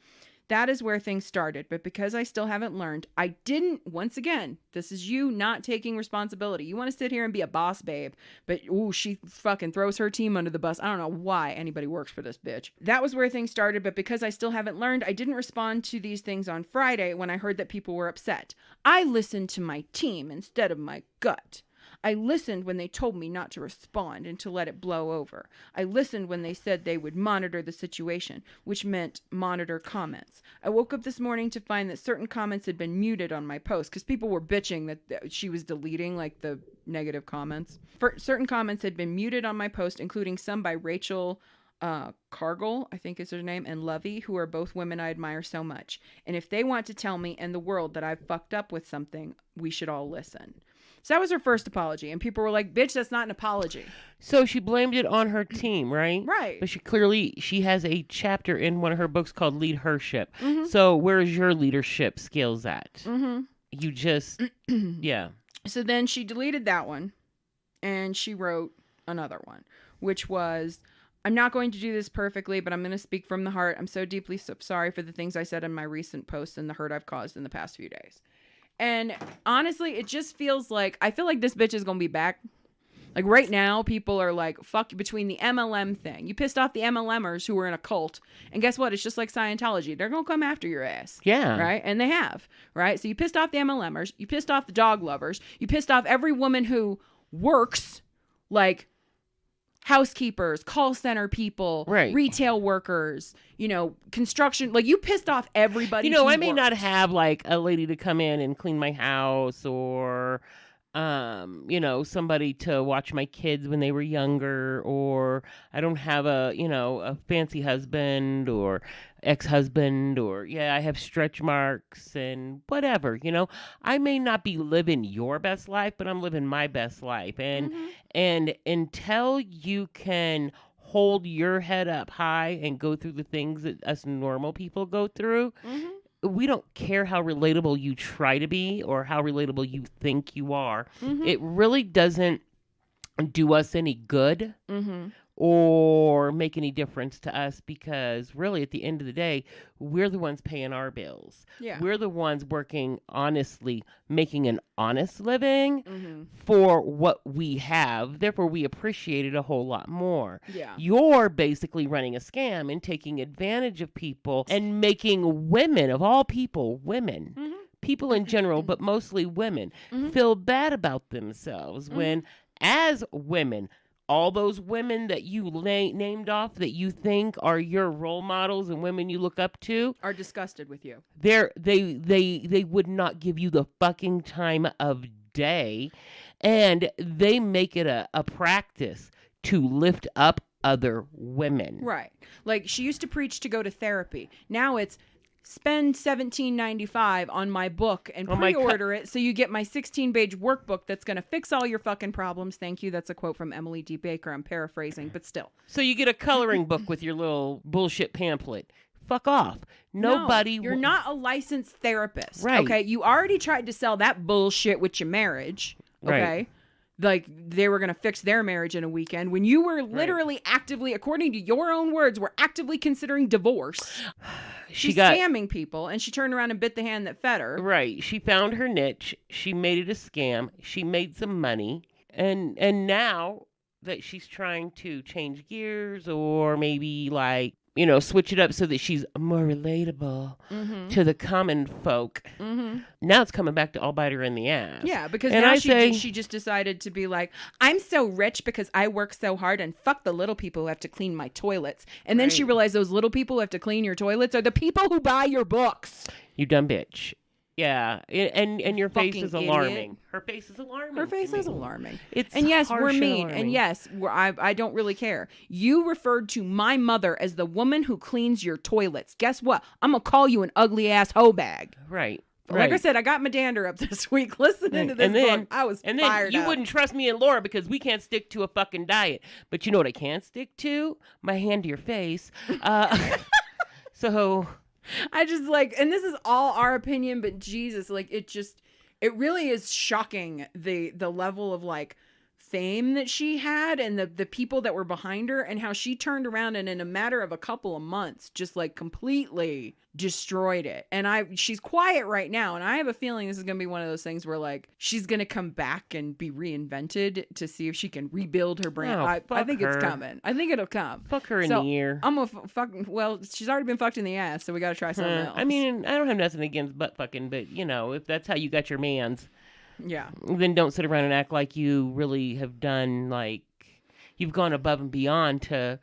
That is where things started, but because I still haven't learned, I didn't, once again, this is you not taking responsibility. You want to sit here and be a boss babe, but she fucking throws her team under the bus. I don't know why anybody works for this bitch. That was where things started, but because I still haven't learned, I didn't respond to these things on Friday when I heard that people were upset. I listened to my team instead of my gut. I listened when they told me not to respond and to let it blow over. I listened when they said they would monitor the situation, which meant monitor comments. I woke up this morning to find that certain comments had been muted on my post because people were bitching that she was deleting like the negative comments. Certain comments had been muted on my post, including some by Rachel Cargill, I think is her name, and Lovey, who are both women I admire so much. And if they want to tell me and the world that I've fucked up with something, we should all listen. So that was her first apology. And people were like, bitch, that's not an apology. So she blamed it on her team, right? Right. But she has a chapter in one of her books called Lead Her Ship. Mm-hmm. So where's your leadership skills at? Mm-hmm. You just, yeah. So then she deleted that one and she wrote another one, which was, I'm not going to do this perfectly, but I'm going to speak from the heart. I'm so deeply sorry for the things I said in my recent posts and the hurt I've caused in the past few days. And honestly, it just feels like, I feel like this bitch is going to be back. Like right now, people are like, fuck, between the MLM thing. You pissed off the MLMers who were in a cult. And guess what? It's just like Scientology. They're going to come after your ass. Yeah. Right? And they have. Right? So you pissed off the MLMers. You pissed off the dog lovers. You pissed off every woman who works like housekeepers, call center people, right, retail workers, construction. Like you pissed off everybody. I may not have like a lady to come in and clean my house or somebody to watch my kids when they were younger, or I don't have a fancy husband or ex-husband, or I have stretch marks and whatever, I may not be living your best life, but I'm living my best life. And until you can hold your head up high and go through the things that us normal people go through, we don't care how relatable you try to be or how relatable you think you are. It really doesn't do us any good or make any difference to us, because really at the end of the day, we're the ones paying our bills. Yeah. We're the ones working honestly, making an honest living for what we have. Therefore, we appreciate it a whole lot more. Yeah. You're basically running a scam and taking advantage of people and making women, of all people, women, people in general, but mostly women, feel bad about themselves when, as women, all those women that you named off that you think are your role models and women you look up to are disgusted with you. They would not give you the fucking time of day, and they make it a practice to lift up other women. Right. Like she used to preach to go to therapy. Now it's spend $17.95 on my book and pre-order it so you get my 16-page workbook that's going to fix all your fucking problems. Thank you. That's a quote from Emily D. Baker. I'm paraphrasing, but still. So you get a coloring book with your little bullshit pamphlet. Fuck off. Nobody. No, you're not a licensed therapist. Right. Okay. You already tried to sell that bullshit with your marriage. Okay. Right. Like they were going to fix their marriage in a weekend when you were literally actively, according to your own words, were actively considering divorce. She's scamming people, and she turned around and bit the hand that fed her. Right. She found her niche. She made it a scam. She made some money. And now that she's trying to change gears or maybe switch it up so that she's more relatable to the common folk. Now it's coming back to all bite her in the ass. Yeah, because now she just decided to be like, I'm so rich because I work so hard, and fuck the little people who have to clean my toilets. And then she realized those little people who have to clean your toilets are the people who buy your books. You dumb bitch. Yeah, and your face is alarming. Idiot. Her face is alarming. Her face is alarming. And yes, we're mean. Alarming. And yes, I don't really care. You referred to my mother as the woman who cleans your toilets. Guess what? I'm going to call you an ugly ass hoe bag. Right. Like I said, I got my dander up this week listening to this book. I was fired up. And then you wouldn't trust me and Laura because we can't stick to a fucking diet. But you know what I can stick to? My hand to your face. So... I just and this is all our opinion, but Jesus, it really is shocking the level of fame that she had and the people that were behind her and how she turned around and in a matter of a couple of months just completely destroyed it. And she's quiet right now, and I have a feeling this is gonna be one of those things where she's gonna come back and be reinvented to see if she can rebuild her brand. I think it's coming. I think it'll come. Fuck her in the ear. I'm a she's already been fucked in the ass, so we gotta try something else. I mean, I don't have nothing against butt fucking, but if that's how you got your mans, yeah, then don't sit around and act like you really have done you've gone above and beyond to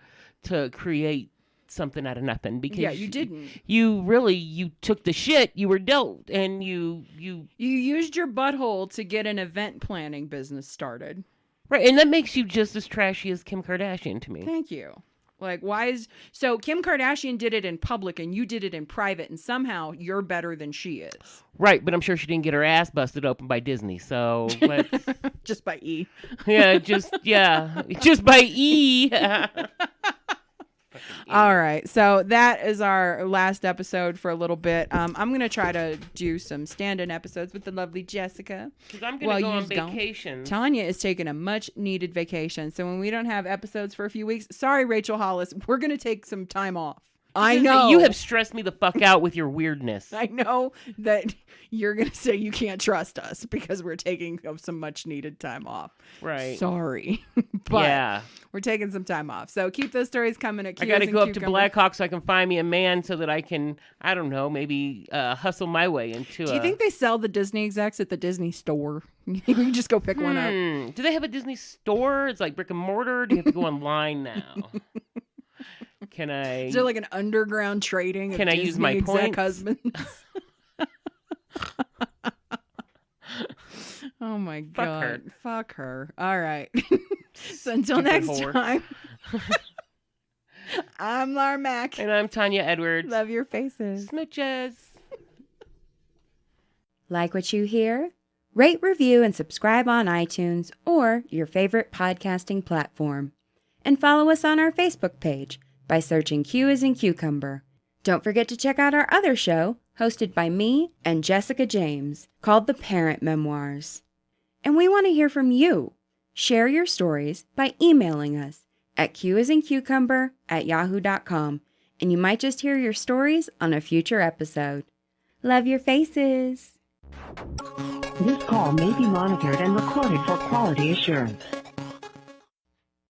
create something out of nothing, because you didn't. You took the shit you were dealt, and you used your butthole to get an event planning business started. Right, and that makes you just as trashy as Kim Kardashian to me. Thank you. Like, why is... So Kim Kardashian did it in public and you did it in private, and somehow you're better than she is. Right, but I'm sure she didn't get her ass busted open by Disney, so let's... Just by E. just by E. All right, so that is our last episode for a little bit. I'm going to try to do some stand-in episodes with the lovely Jessica. Because I'm going to go on vacation. Tanya is taking a much-needed vacation, so when we don't have episodes for a few weeks, sorry, Rachel Hollis, we're going to take some time off. I know. You have stressed me the fuck out with your weirdness. I know that you're going to say you can't trust us because we're taking some much needed time off. Right. Sorry. But we're taking some time off. So keep those stories coming at I got to go up to Blackhawk so I can find me a man so that I can, I don't know, maybe hustle my way into Do you think they sell the Disney execs at the Disney store? You can just go pick one up. Do they have a Disney store? It's like brick and mortar? Do you have to go online now? Can I... Is there like an underground trading of Can I Disney use my exec points? Husbands? Oh my God. Fuck her. All right. So until next time, I'm Lara Mack. And I'm Tanya Edwards. Love your faces. Smooches. Like what you hear? Rate, review, and subscribe on iTunes or your favorite podcasting platform. And follow us on our Facebook page by searching Q as in Cucumber. Don't forget to check out our other show, hosted by me and Jessica James, called The Parent Memoirs. And we want to hear from you. Share your stories by emailing us at qasincucumber@yahoo.com, and you might just hear your stories on a future episode. Love your faces. This call may be monitored and recorded for quality assurance.